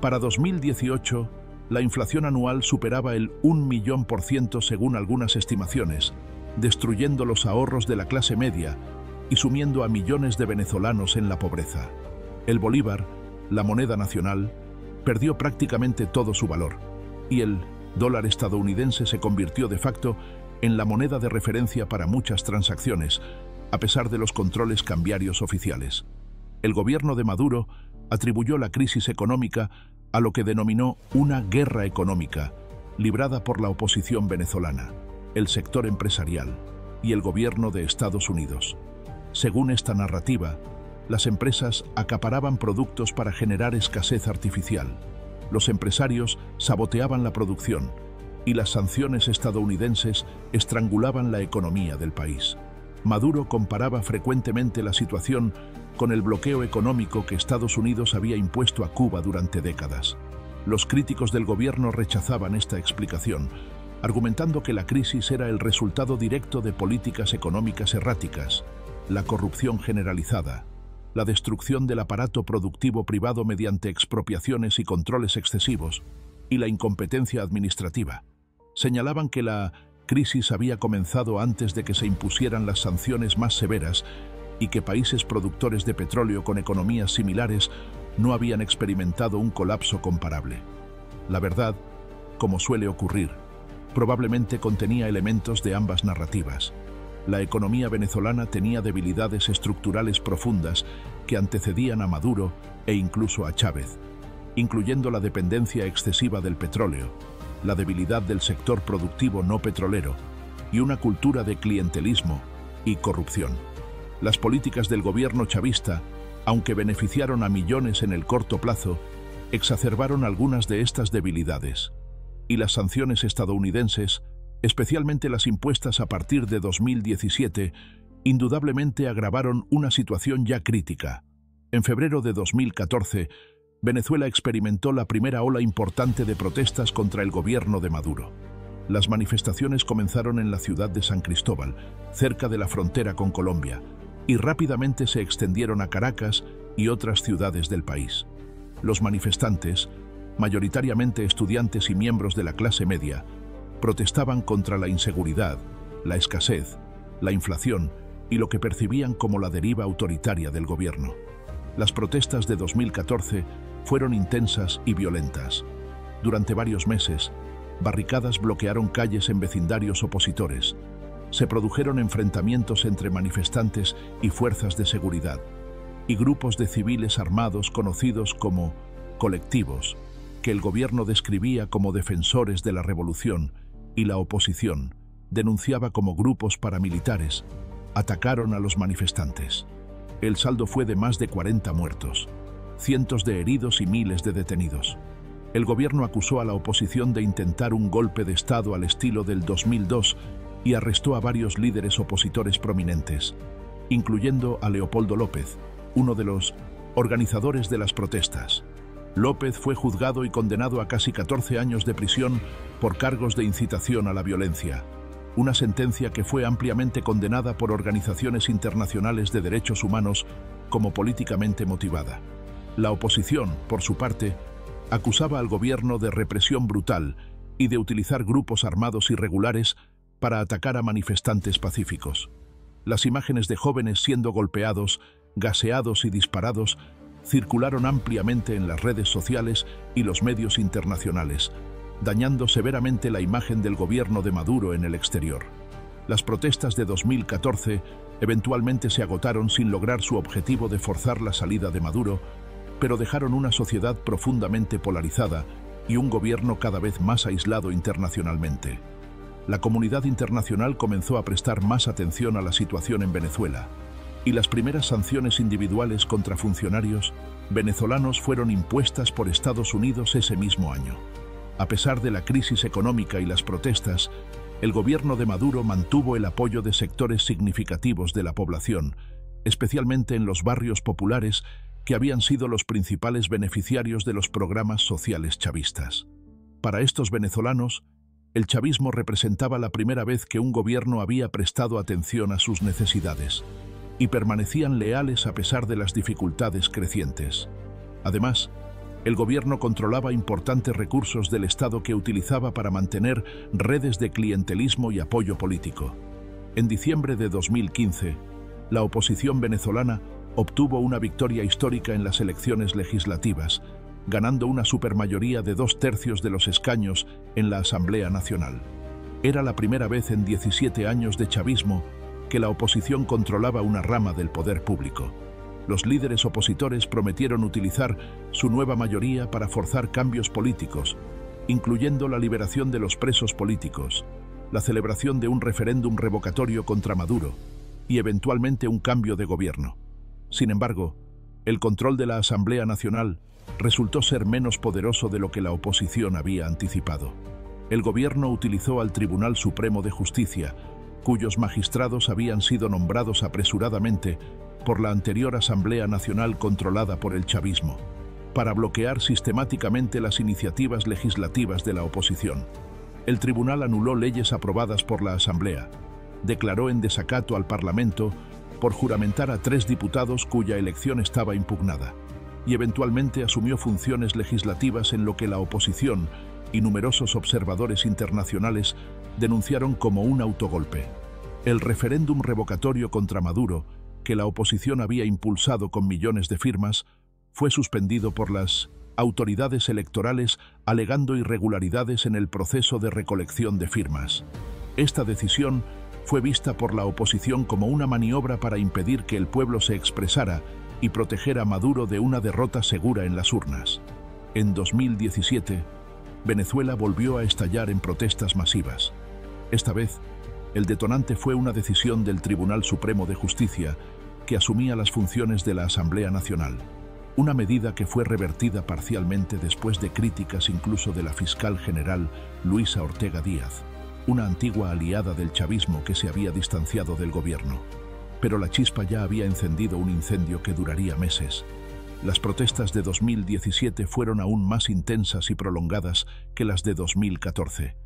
Para 2018, la inflación anual superaba el 1.000.000% según algunas estimaciones, destruyendo los ahorros de la clase media y sumiendo a millones de venezolanos en la pobreza. El bolívar, la moneda nacional, perdió prácticamente todo su valor, y el dólar estadounidense se convirtió de facto en la moneda de referencia para muchas transacciones, a pesar de los controles cambiarios oficiales. El gobierno de Maduro atribuyó la crisis económica a lo que denominó una guerra económica, librada por la oposición venezolana, el sector empresarial y el gobierno de Estados Unidos. Según esta narrativa, las empresas acaparaban productos para generar escasez artificial, los empresarios saboteaban la producción y las sanciones estadounidenses estrangulaban la economía del país. Maduro comparaba frecuentemente la situación con el bloqueo económico que Estados Unidos había impuesto a Cuba durante décadas. Los críticos del gobierno rechazaban esta explicación, argumentando que la crisis era el resultado directo de políticas económicas erráticas, la corrupción generalizada, la destrucción del aparato productivo privado mediante expropiaciones y controles excesivos, y la incompetencia administrativa. Señalaban que la crisis había comenzado antes de que se impusieran las sanciones más severas y que países productores de petróleo con economías similares no habían experimentado un colapso comparable. La verdad, como suele ocurrir, probablemente contenía elementos de ambas narrativas. La economía venezolana tenía debilidades estructurales profundas que antecedían a Maduro e incluso a Chávez, incluyendo la dependencia excesiva del petróleo, la debilidad del sector productivo no petrolero y una cultura de clientelismo y corrupción. Las políticas del gobierno chavista, aunque beneficiaron a millones en el corto plazo, exacerbaron algunas de estas debilidades, y las sanciones estadounidenses, especialmente las impuestas a partir de 2017, indudablemente agravaron una situación ya crítica. En febrero de 2014, Venezuela experimentó la primera ola importante de protestas contra el gobierno de Maduro. Las manifestaciones comenzaron en la ciudad de San Cristóbal, cerca de la frontera con Colombia, y rápidamente se extendieron a Caracas y otras ciudades del país. Los manifestantes, mayoritariamente estudiantes y miembros de la clase media, protestaban contra la inseguridad, la escasez, la inflación y lo que percibían como la deriva autoritaria del gobierno. Las protestas de 2014 fueron intensas y violentas. Durante varios meses, barricadas bloquearon calles en vecindarios opositores. Se produjeron enfrentamientos entre manifestantes y fuerzas de seguridad, y grupos de civiles armados conocidos como colectivos, que el gobierno describía como defensores de la revolución y la oposición denunciaba como grupos paramilitares, atacaron a los manifestantes. El saldo fue de más de 40 muertos, cientos de heridos y miles de detenidos. El gobierno acusó a la oposición de intentar un golpe de Estado al estilo del 2002 y arrestó a varios líderes opositores prominentes, incluyendo a Leopoldo López, uno de los organizadores de las protestas. López fue juzgado y condenado a casi 14 años de prisión por cargos de incitación a la violencia, una sentencia que fue ampliamente condenada por organizaciones internacionales de derechos humanos como políticamente motivada. La oposición, por su parte, acusaba al gobierno de represión brutal y de utilizar grupos armados irregulares para atacar a manifestantes pacíficos. Las imágenes de jóvenes siendo golpeados, gaseados y disparados circularon ampliamente en las redes sociales y los medios internacionales, dañando severamente la imagen del gobierno de Maduro en el exterior. Las protestas de 2014 eventualmente se agotaron sin lograr su objetivo de forzar la salida de Maduro, pero dejaron una sociedad profundamente polarizada y un gobierno cada vez más aislado internacionalmente. La comunidad internacional comenzó a prestar más atención a la situación en Venezuela, y las primeras sanciones individuales contra funcionarios venezolanos fueron impuestas por Estados Unidos ese mismo año. A pesar de la crisis económica y las protestas, el gobierno de Maduro mantuvo el apoyo de sectores significativos de la población, especialmente en los barrios populares que habían sido los principales beneficiarios de los programas sociales chavistas. Para estos venezolanos, el chavismo representaba la primera vez que un gobierno había prestado atención a sus necesidades, y permanecían leales a pesar de las dificultades crecientes. Además, el gobierno controlaba importantes recursos del Estado que utilizaba para mantener redes de clientelismo y apoyo político. En diciembre de 2015, la oposición venezolana obtuvo una victoria histórica en las elecciones legislativas, ganando una supermayoría de 2/3 de los escaños en la Asamblea Nacional. Era la primera vez en 17 años de chavismo que la oposición controlaba una rama del poder público. Los líderes opositores prometieron utilizar su nueva mayoría para forzar cambios políticos incluyendo la liberación de los presos políticos, la celebración de un referéndum revocatorio contra Maduro y eventualmente un cambio de gobierno. Sin embargo, el control de la Asamblea Nacional resultó ser menos poderoso de lo que la oposición había anticipado. El gobierno utilizó al Tribunal Supremo de Justicia, cuyos magistrados habían sido nombrados apresuradamente por la anterior Asamblea Nacional controlada por el chavismo, para bloquear sistemáticamente las iniciativas legislativas de la oposición. El tribunal anuló leyes aprobadas por la Asamblea, declaró en desacato al Parlamento por juramentar a 3 diputados cuya elección estaba impugnada, y eventualmente asumió funciones legislativas en lo que la oposición y numerosos observadores internacionales denunciaron como un autogolpe. El referéndum revocatorio contra Maduro, que la oposición había impulsado con millones de firmas, fue suspendido por las autoridades electorales alegando irregularidades en el proceso de recolección de firmas. Esta decisión fue vista por la oposición como una maniobra para impedir que el pueblo se expresara y proteger a Maduro de una derrota segura en las urnas. En 2017, Venezuela volvió a estallar en protestas masivas. Esta vez, el detonante fue una decisión del Tribunal Supremo de Justicia que asumía las funciones de la Asamblea Nacional, una medida que fue revertida parcialmente después de críticas incluso de la fiscal general Luisa Ortega Díaz, una antigua aliada del chavismo que se había distanciado del gobierno. Pero la chispa ya había encendido un incendio que duraría meses. Las protestas de 2017 fueron aún más intensas y prolongadas que las de 2014.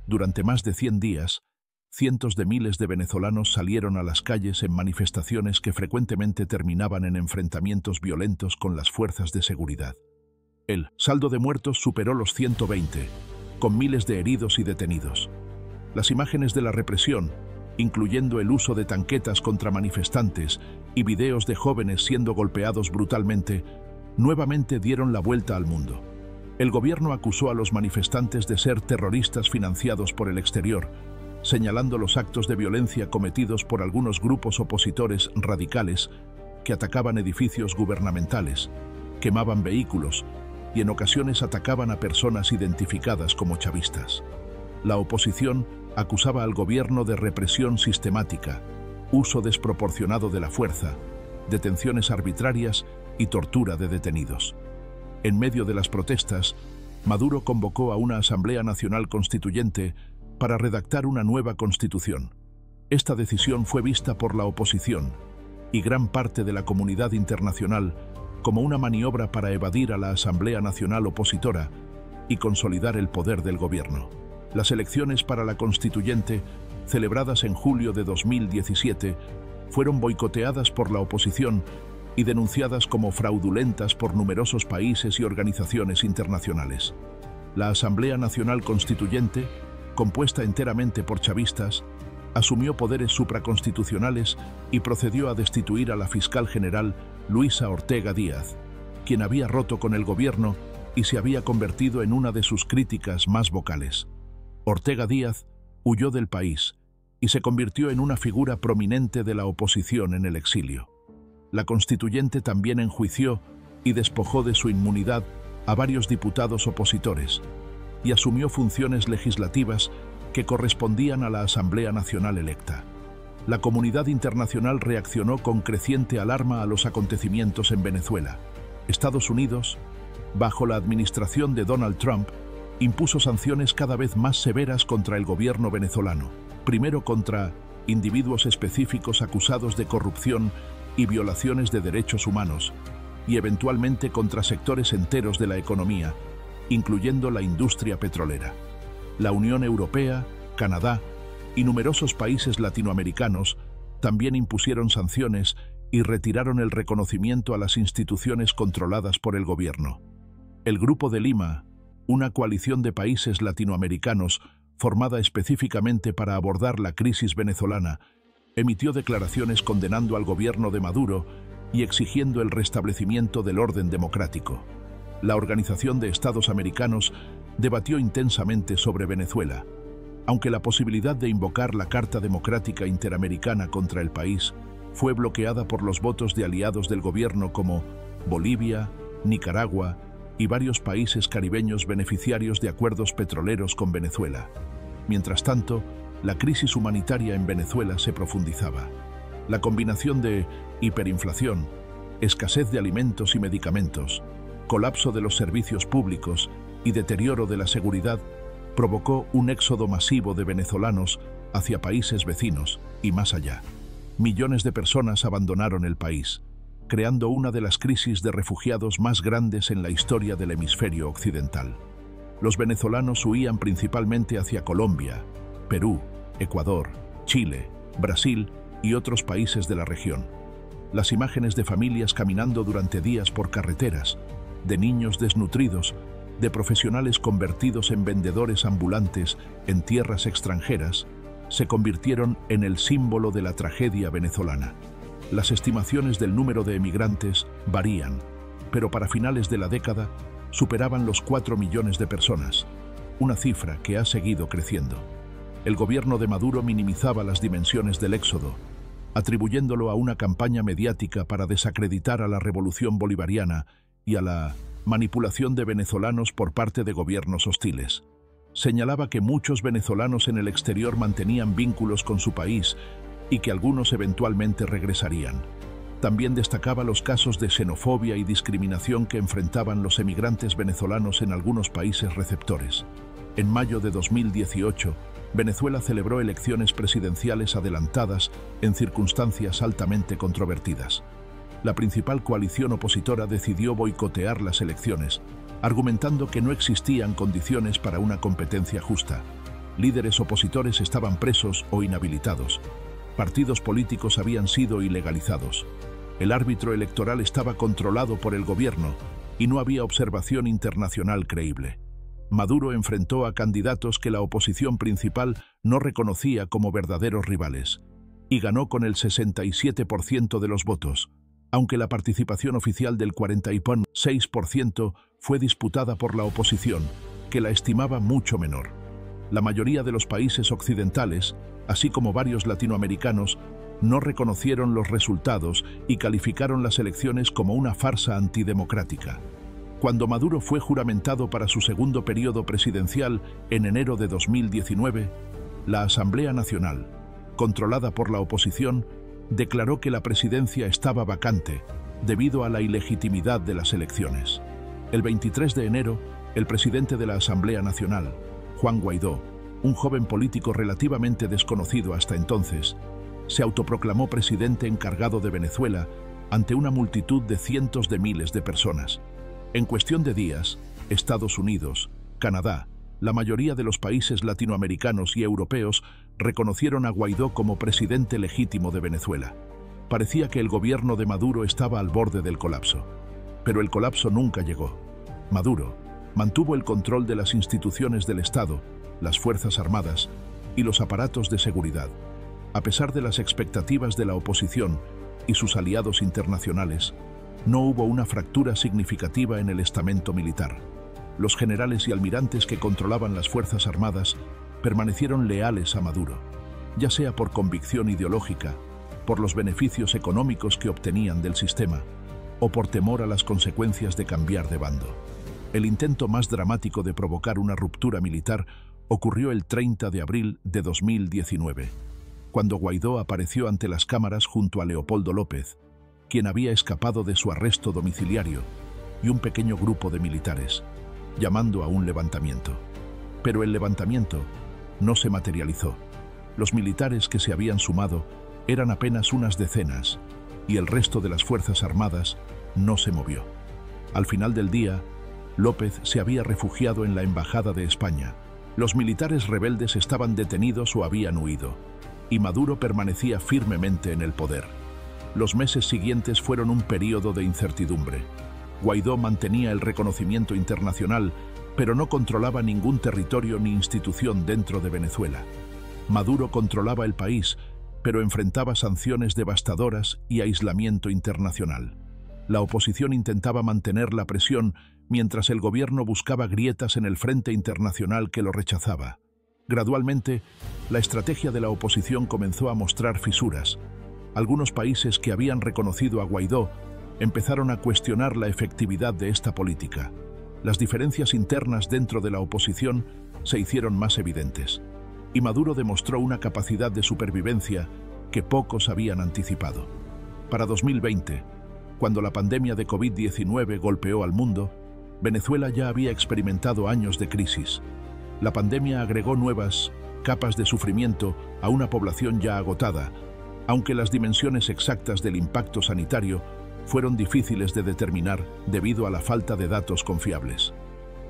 Durante más de 100 días, cientos de miles de venezolanos salieron a las calles en manifestaciones que frecuentemente terminaban en enfrentamientos violentos con las fuerzas de seguridad. El saldo de muertos superó los 120, con miles de heridos y detenidos. Las imágenes de la represión, incluyendo el uso de tanquetas contra manifestantes y videos de jóvenes siendo golpeados brutalmente, nuevamente dieron la vuelta al mundo. El gobierno acusó a los manifestantes de ser terroristas financiados por el exterior, señalando los actos de violencia cometidos por algunos grupos opositores radicales que atacaban edificios gubernamentales, quemaban vehículos y en ocasiones atacaban a personas identificadas como chavistas. La oposición acusaba al gobierno de represión sistemática, uso desproporcionado de la fuerza, detenciones arbitrarias y tortura de detenidos. En medio de las protestas, Maduro convocó a una Asamblea Nacional Constituyente para redactar una nueva constitución. Esta decisión fue vista por la oposición y gran parte de la comunidad internacional como una maniobra para evadir a la Asamblea Nacional opositora y consolidar el poder del gobierno. Las elecciones para la constituyente, celebradas en julio de 2017, fueron boicoteadas por la oposición y denunciadas como fraudulentas por numerosos países y organizaciones internacionales. La Asamblea Nacional Constituyente, compuesta enteramente por chavistas, asumió poderes supraconstitucionales y procedió a destituir a la fiscal general Luisa Ortega Díaz, quien había roto con el gobierno y se había convertido en una de sus críticas más vocales. Ortega Díaz huyó del país y se convirtió en una figura prominente de la oposición en el exilio. La constituyente también enjuició y despojó de su inmunidad a varios diputados opositores y asumió funciones legislativas que correspondían a la Asamblea Nacional electa. La comunidad internacional reaccionó con creciente alarma a los acontecimientos en Venezuela. Estados Unidos, bajo la administración de Donald Trump, impuso sanciones cada vez más severas contra el gobierno venezolano, primero contra individuos específicos acusados de corrupción y violaciones de derechos humanos, y eventualmente contra sectores enteros de la economía, incluyendo la industria petrolera. La Unión Europea, Canadá y numerosos países latinoamericanos también impusieron sanciones y retiraron el reconocimiento a las instituciones controladas por el gobierno. El Grupo de Lima, una coalición de países latinoamericanos formada específicamente para abordar la crisis venezolana, emitió declaraciones condenando al gobierno de Maduro y exigiendo el restablecimiento del orden democrático. La Organización de Estados Americanos debatió intensamente sobre Venezuela, aunque la posibilidad de invocar la Carta Democrática Interamericana contra el país fue bloqueada por los votos de aliados del gobierno como Bolivia, Nicaragua y varios países caribeños beneficiarios de acuerdos petroleros con Venezuela. Mientras tanto, la crisis humanitaria en Venezuela se profundizaba. La combinación de hiperinflación, escasez de alimentos y medicamentos, colapso de los servicios públicos y deterioro de la seguridad provocó un éxodo masivo de venezolanos hacia países vecinos y más allá. Millones de personas abandonaron el país, creando una de las crisis de refugiados más grandes en la historia del hemisferio occidental. Los venezolanos huían principalmente hacia Colombia, Perú, Ecuador, Chile, Brasil y otros países de la región. Las imágenes de familias caminando durante días por carreteras, de niños desnutridos, de profesionales convertidos en vendedores ambulantes en tierras extranjeras, se convirtieron en el símbolo de la tragedia venezolana. Las estimaciones del número de emigrantes varían, pero para finales de la década superaban los 4 millones de personas, una cifra que ha seguido creciendo. El gobierno de Maduro minimizaba las dimensiones del éxodo, atribuyéndolo a una campaña mediática para desacreditar a la revolución bolivariana y a la manipulación de venezolanos por parte de gobiernos hostiles. Señalaba que muchos venezolanos en el exterior mantenían vínculos con su país y que algunos eventualmente regresarían. También destacaba los casos de xenofobia y discriminación que enfrentaban los emigrantes venezolanos en algunos países receptores. En mayo de 2018, Venezuela celebró elecciones presidenciales adelantadas en circunstancias altamente controvertidas. La principal coalición opositora decidió boicotear las elecciones, argumentando que no existían condiciones para una competencia justa. Líderes opositores estaban presos o inhabilitados. Partidos políticos habían sido ilegalizados. El árbitro electoral estaba controlado por el gobierno y no había observación internacional creíble. Maduro enfrentó a candidatos que la oposición principal no reconocía como verdaderos rivales y ganó con el 67% de los votos, aunque la participación oficial del 46% fue disputada por la oposición, que la estimaba mucho menor. La mayoría de los países occidentales, así como varios latinoamericanos, no reconocieron los resultados y calificaron las elecciones como una farsa antidemocrática. Cuando Maduro fue juramentado para su segundo periodo presidencial en enero de 2019, la Asamblea Nacional, controlada por la oposición, declaró que la presidencia estaba vacante debido a la ilegitimidad de las elecciones. El 23 de enero, el presidente de la Asamblea Nacional, Juan Guaidó, un joven político relativamente desconocido hasta entonces, se autoproclamó presidente encargado de Venezuela ante una multitud de cientos de miles de personas. En cuestión de días, Estados Unidos, Canadá, la mayoría de los países latinoamericanos y europeos reconocieron a Guaidó como presidente legítimo de Venezuela. Parecía que el gobierno de Maduro estaba al borde del colapso. Pero el colapso nunca llegó. Maduro mantuvo el control de las instituciones del Estado, las Fuerzas Armadas y los aparatos de seguridad. A pesar de las expectativas de la oposición y sus aliados internacionales, no hubo una fractura significativa en el estamento militar. Los generales y almirantes que controlaban las Fuerzas Armadas permanecieron leales a Maduro, ya sea por convicción ideológica, por los beneficios económicos que obtenían del sistema, o por temor a las consecuencias de cambiar de bando. El intento más dramático de provocar una ruptura militar ocurrió el 30 de abril de 2019, cuando Guaidó apareció ante las cámaras junto a Leopoldo López, quien había escapado de su arresto domiciliario, y un pequeño grupo de militares, llamando a un levantamiento. Pero el levantamiento no se materializó. Los militares que se habían sumado eran apenas unas decenas, y el resto de las Fuerzas Armadas no se movió. Al final del día, López se había refugiado en la Embajada de España. Los militares rebeldes estaban detenidos o habían huido, y Maduro permanecía firmemente en el poder. Los meses siguientes fueron un período de incertidumbre. Guaidó mantenía el reconocimiento internacional, pero no controlaba ningún territorio ni institución dentro de Venezuela. Maduro controlaba el país, pero enfrentaba sanciones devastadoras y aislamiento internacional. La oposición intentaba mantener la presión mientras el gobierno buscaba grietas en el frente internacional que lo rechazaba. Gradualmente, la estrategia de la oposición comenzó a mostrar fisuras. Algunos países que habían reconocido a Guaidó empezaron a cuestionar la efectividad de esta política. Las diferencias internas dentro de la oposición se hicieron más evidentes, y Maduro demostró una capacidad de supervivencia que pocos habían anticipado. Para 2020, cuando la pandemia de COVID-19 golpeó al mundo, Venezuela ya había experimentado años de crisis. La pandemia agregó nuevas capas de sufrimiento a una población ya agotada, aunque las dimensiones exactas del impacto sanitario fueron difíciles de determinar debido a la falta de datos confiables.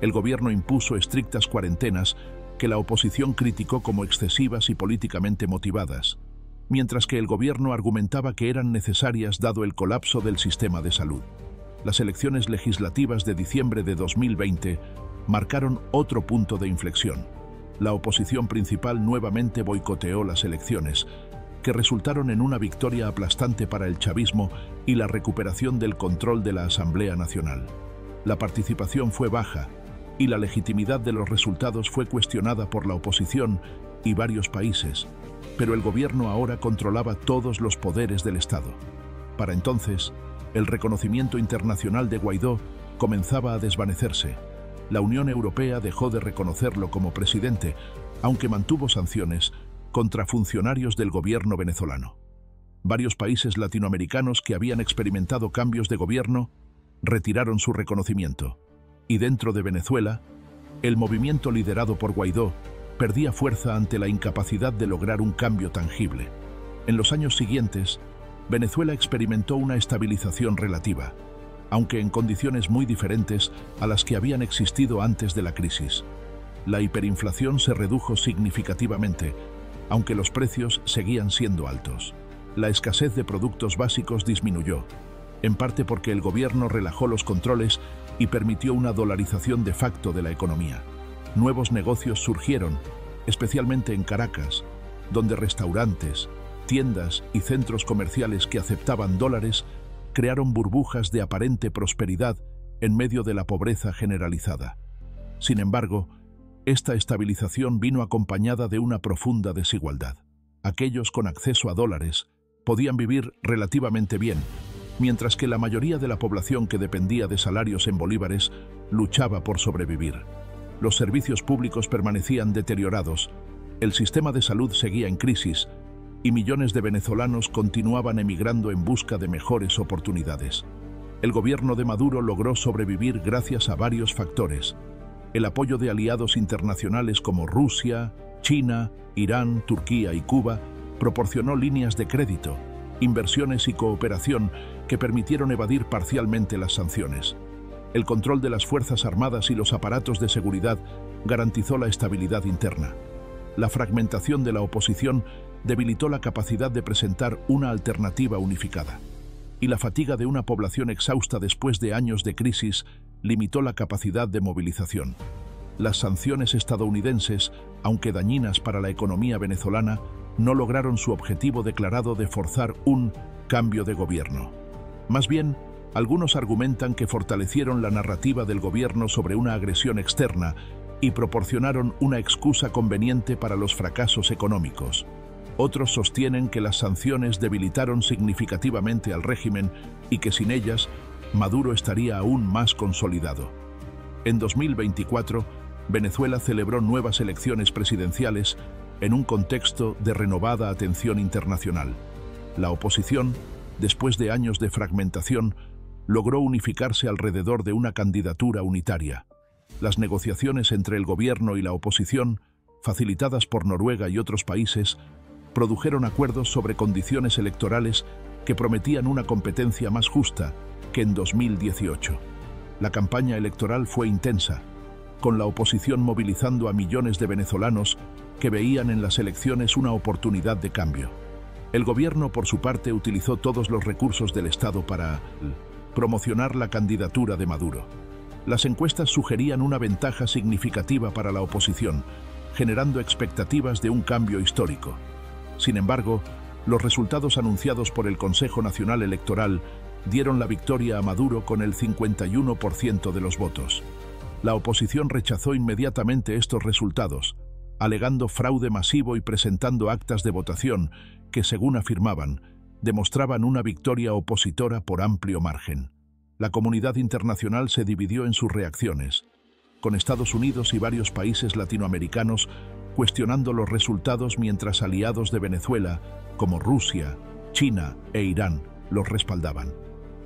El gobierno impuso estrictas cuarentenas que la oposición criticó como excesivas y políticamente motivadas, mientras que el gobierno argumentaba que eran necesarias dado el colapso del sistema de salud. Las elecciones legislativas de diciembre de 2020 marcaron otro punto de inflexión. La oposición principal nuevamente boicoteó las elecciones, que resultaron en una victoria aplastante para el chavismo y la recuperación del control de la Asamblea Nacional. La participación fue baja y la legitimidad de los resultados fue cuestionada por la oposición y varios países, pero el gobierno ahora controlaba todos los poderes del Estado. Para entonces, el reconocimiento internacional de Guaidó comenzaba a desvanecerse. La Unión Europea dejó de reconocerlo como presidente, aunque mantuvo sanciones contra funcionarios del gobierno venezolano. Varios países latinoamericanos que habían experimentado cambios de gobierno retiraron su reconocimiento. Y dentro de Venezuela, el movimiento liderado por Guaidó perdía fuerza ante la incapacidad de lograr un cambio tangible. En los años siguientes, Venezuela experimentó una estabilización relativa, aunque en condiciones muy diferentes a las que habían existido antes de la crisis. La hiperinflación se redujo significativamente, aunque los precios seguían siendo altos. La escasez de productos básicos disminuyó, en parte porque el gobierno relajó los controles y permitió una dolarización de facto de la economía. Nuevos negocios surgieron, especialmente en Caracas, donde restaurantes, tiendas y centros comerciales que aceptaban dólares crearon burbujas de aparente prosperidad en medio de la pobreza generalizada. Sin embargo, esta estabilización vino acompañada de una profunda desigualdad. Aquellos con acceso a dólares podían vivir relativamente bien, mientras que la mayoría de la población que dependía de salarios en bolívares luchaba por sobrevivir. Los servicios públicos permanecían deteriorados, el sistema de salud seguía en crisis y millones de venezolanos continuaban emigrando en busca de mejores oportunidades. El gobierno de Maduro logró sobrevivir gracias a varios factores: el apoyo de aliados internacionales como Rusia, China, Irán, Turquía y Cuba proporcionó líneas de crédito, inversiones y cooperación que permitieron evadir parcialmente las sanciones. El control de las Fuerzas Armadas y los aparatos de seguridad garantizó la estabilidad interna. La fragmentación de la oposición debilitó la capacidad de presentar una alternativa unificada. Y la fatiga de una población exhausta después de años de crisis limitó la capacidad de movilización. Las sanciones estadounidenses, aunque dañinas para la economía venezolana, no lograron su objetivo declarado de forzar un cambio de gobierno. Más bien, algunos argumentan que fortalecieron la narrativa del gobierno sobre una agresión externa y proporcionaron una excusa conveniente para los fracasos económicos. Otros sostienen que las sanciones debilitaron significativamente al régimen y que sin ellas, Maduro estaría aún más consolidado. En 2024, Venezuela celebró nuevas elecciones presidenciales en un contexto de renovada atención internacional. La oposición, después de años de fragmentación, logró unificarse alrededor de una candidatura unitaria. Las negociaciones entre el gobierno y la oposición, facilitadas por Noruega y otros países, produjeron acuerdos sobre condiciones electorales que prometían una competencia más justa que en 2018. La campaña electoral fue intensa, con la oposición movilizando a millones de venezolanos que veían en las elecciones una oportunidad de cambio. El gobierno, por su parte, utilizó todos los recursos del Estado para promocionar la candidatura de Maduro. Las encuestas sugerían una ventaja significativa para la oposición, generando expectativas de un cambio histórico. Sin embargo, los resultados anunciados por el Consejo Nacional Electoral dieron la victoria a Maduro con el 51% de los votos. La oposición rechazó inmediatamente estos resultados, alegando fraude masivo y presentando actas de votación que, según afirmaban, demostraban una victoria opositora por amplio margen. La comunidad internacional se dividió en sus reacciones, con Estados Unidos y varios países latinoamericanos cuestionando los resultados mientras aliados de Venezuela, como Rusia, China e Irán, los respaldaban.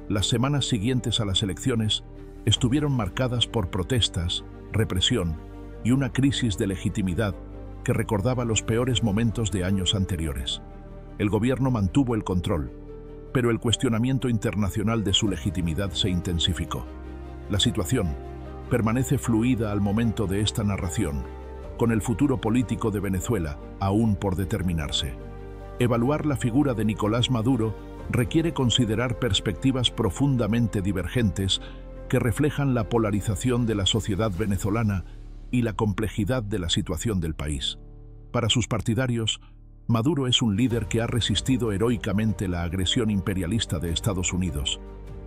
Las semanas siguientes a las elecciones estuvieron marcadas por protestas, represión y una crisis de legitimidad que recordaba los peores momentos de años anteriores. El gobierno mantuvo el control, pero el cuestionamiento internacional de su legitimidad se intensificó. La situación permanece fluida al momento de esta narración, con el futuro político de Venezuela aún por determinarse. Evaluar la figura de Nicolás Maduro requiere considerar perspectivas profundamente divergentes que reflejan la polarización de la sociedad venezolana y la complejidad de la situación del país. Para sus partidarios, Maduro es un líder que ha resistido heroicamente la agresión imperialista de Estados Unidos,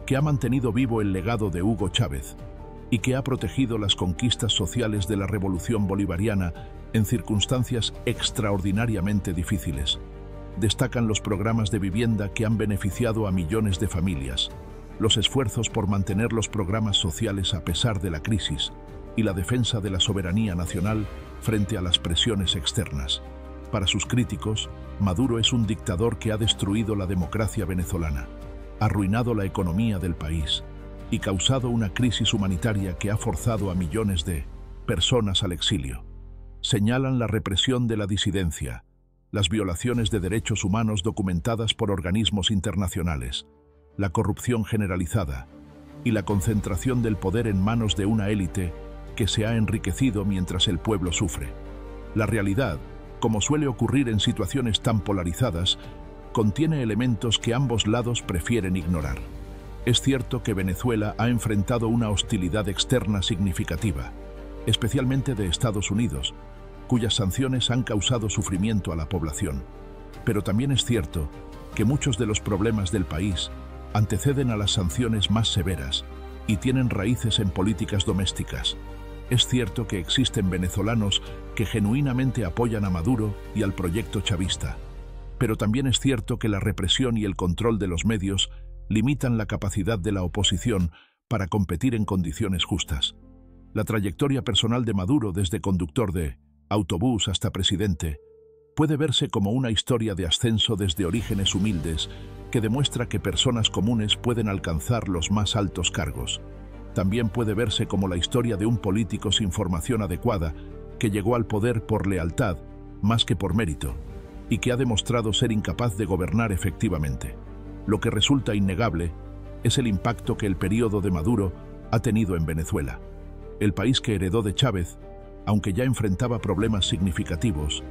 que ha mantenido vivo el legado de Hugo Chávez y que ha protegido las conquistas sociales de la Revolución Bolivariana en circunstancias extraordinariamente difíciles. Destacan los programas de vivienda que han beneficiado a millones de familias, los esfuerzos por mantener los programas sociales a pesar de la crisis y la defensa de la soberanía nacional frente a las presiones externas. Para sus críticos, Maduro es un dictador que ha destruido la democracia venezolana, arruinado la economía del país y causado una crisis humanitaria que ha forzado a millones de personas al exilio. Señalan la represión de la disidencia, las violaciones de derechos humanos documentadas por organismos internacionales, la corrupción generalizada y la concentración del poder en manos de una élite que se ha enriquecido mientras el pueblo sufre. La realidad, como suele ocurrir en situaciones tan polarizadas, contiene elementos que ambos lados prefieren ignorar. Es cierto que Venezuela ha enfrentado una hostilidad externa significativa, especialmente de Estados Unidos, cuyas sanciones han causado sufrimiento a la población. Pero también es cierto que muchos de los problemas del país anteceden a las sanciones más severas y tienen raíces en políticas domésticas. Es cierto que existen venezolanos que genuinamente apoyan a Maduro y al proyecto chavista, pero también es cierto que la represión y el control de los medios limitan la capacidad de la oposición para competir en condiciones justas. La trayectoria personal de Maduro, desde conductor de autobús hasta presidente, puede verse como una historia de ascenso desde orígenes humildes que demuestra que personas comunes pueden alcanzar los más altos cargos. También puede verse como la historia de un político sin formación adecuada que llegó al poder por lealtad más que por mérito y que ha demostrado ser incapaz de gobernar efectivamente. Lo que resulta innegable es el impacto que el periodo de Maduro ha tenido en Venezuela. El país que heredó de Chávez, aunque ya enfrentaba problemas significativos,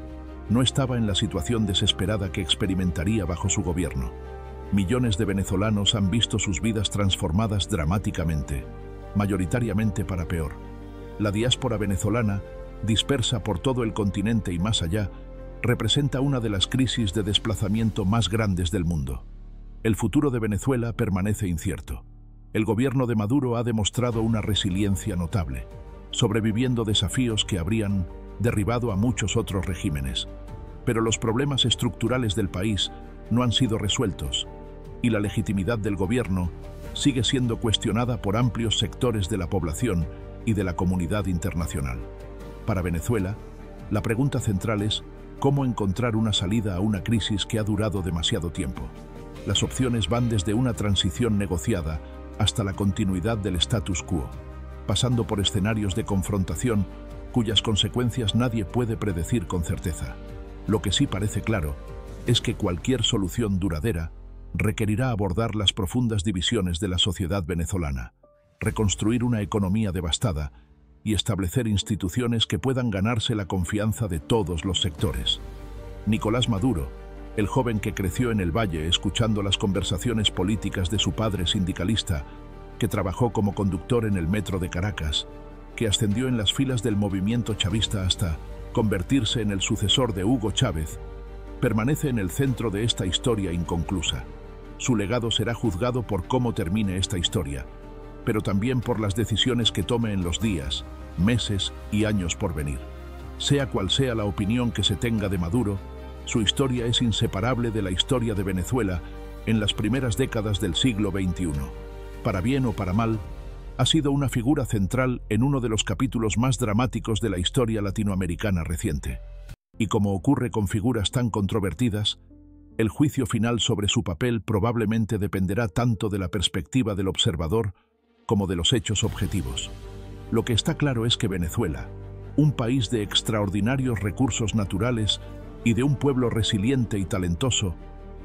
no estaba en la situación desesperada que experimentaría bajo su gobierno. Millones de venezolanos han visto sus vidas transformadas dramáticamente, mayoritariamente para peor. La diáspora venezolana, dispersa por todo el continente y más allá, representa una de las crisis de desplazamiento más grandes del mundo. El futuro de Venezuela permanece incierto. El gobierno de Maduro ha demostrado una resiliencia notable, sobreviviendo desafíos que habrían derribado a muchos otros regímenes. Pero los problemas estructurales del país no han sido resueltos, y la legitimidad del gobierno sigue siendo cuestionada por amplios sectores de la población y de la comunidad internacional. Para Venezuela, la pregunta central es cómo encontrar una salida a una crisis que ha durado demasiado tiempo. Las opciones van desde una transición negociada hasta la continuidad del status quo, pasando por escenarios de confrontación cuyas consecuencias nadie puede predecir con certeza. Lo que sí parece claro es que cualquier solución duradera requerirá abordar las profundas divisiones de la sociedad venezolana, reconstruir una economía devastada y establecer instituciones que puedan ganarse la confianza de todos los sectores. Nicolás Maduro, el joven que creció en el Valle escuchando las conversaciones políticas de su padre sindicalista, que trabajó como conductor en el metro de Caracas, que ascendió en las filas del movimiento chavista hasta convertirse en el sucesor de Hugo Chávez, permanece en el centro de esta historia inconclusa. Su legado será juzgado por cómo termine esta historia, pero también por las decisiones que tome en los días, meses y años por venir. Sea cual sea la opinión que se tenga de Maduro, su historia es inseparable de la historia de Venezuela en las primeras décadas del siglo XXI. para bien o para mal, ha sido una figura central en uno de los capítulos más dramáticos de la historia latinoamericana reciente. Y como ocurre con figuras tan controvertidas, el juicio final sobre su papel probablemente dependerá tanto de la perspectiva del observador como de los hechos objetivos. Lo que está claro es que Venezuela, un país de extraordinarios recursos naturales y de un pueblo resiliente y talentoso,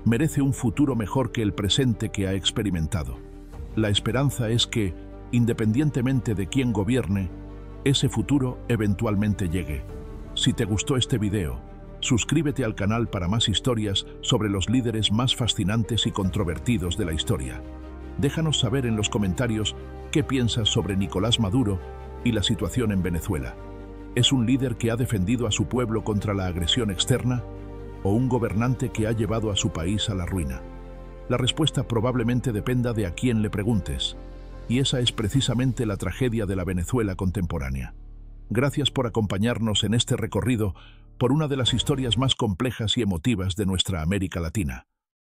merece un futuro mejor que el presente que ha experimentado. La esperanza es que, independientemente de quién gobierne, ese futuro eventualmente llegue. Si te gustó este video, suscríbete al canal para más historias sobre los líderes más fascinantes y controvertidos de la historia. Déjanos saber en los comentarios qué piensas sobre Nicolás Maduro y la situación en Venezuela. ¿Es un líder que ha defendido a su pueblo contra la agresión externa o un gobernante que ha llevado a su país a la ruina? La respuesta probablemente dependa de a quién le preguntes, y esa es precisamente la tragedia de la Venezuela contemporánea. Gracias por acompañarnos en este recorrido por una de las historias más complejas y emotivas de nuestra América Latina.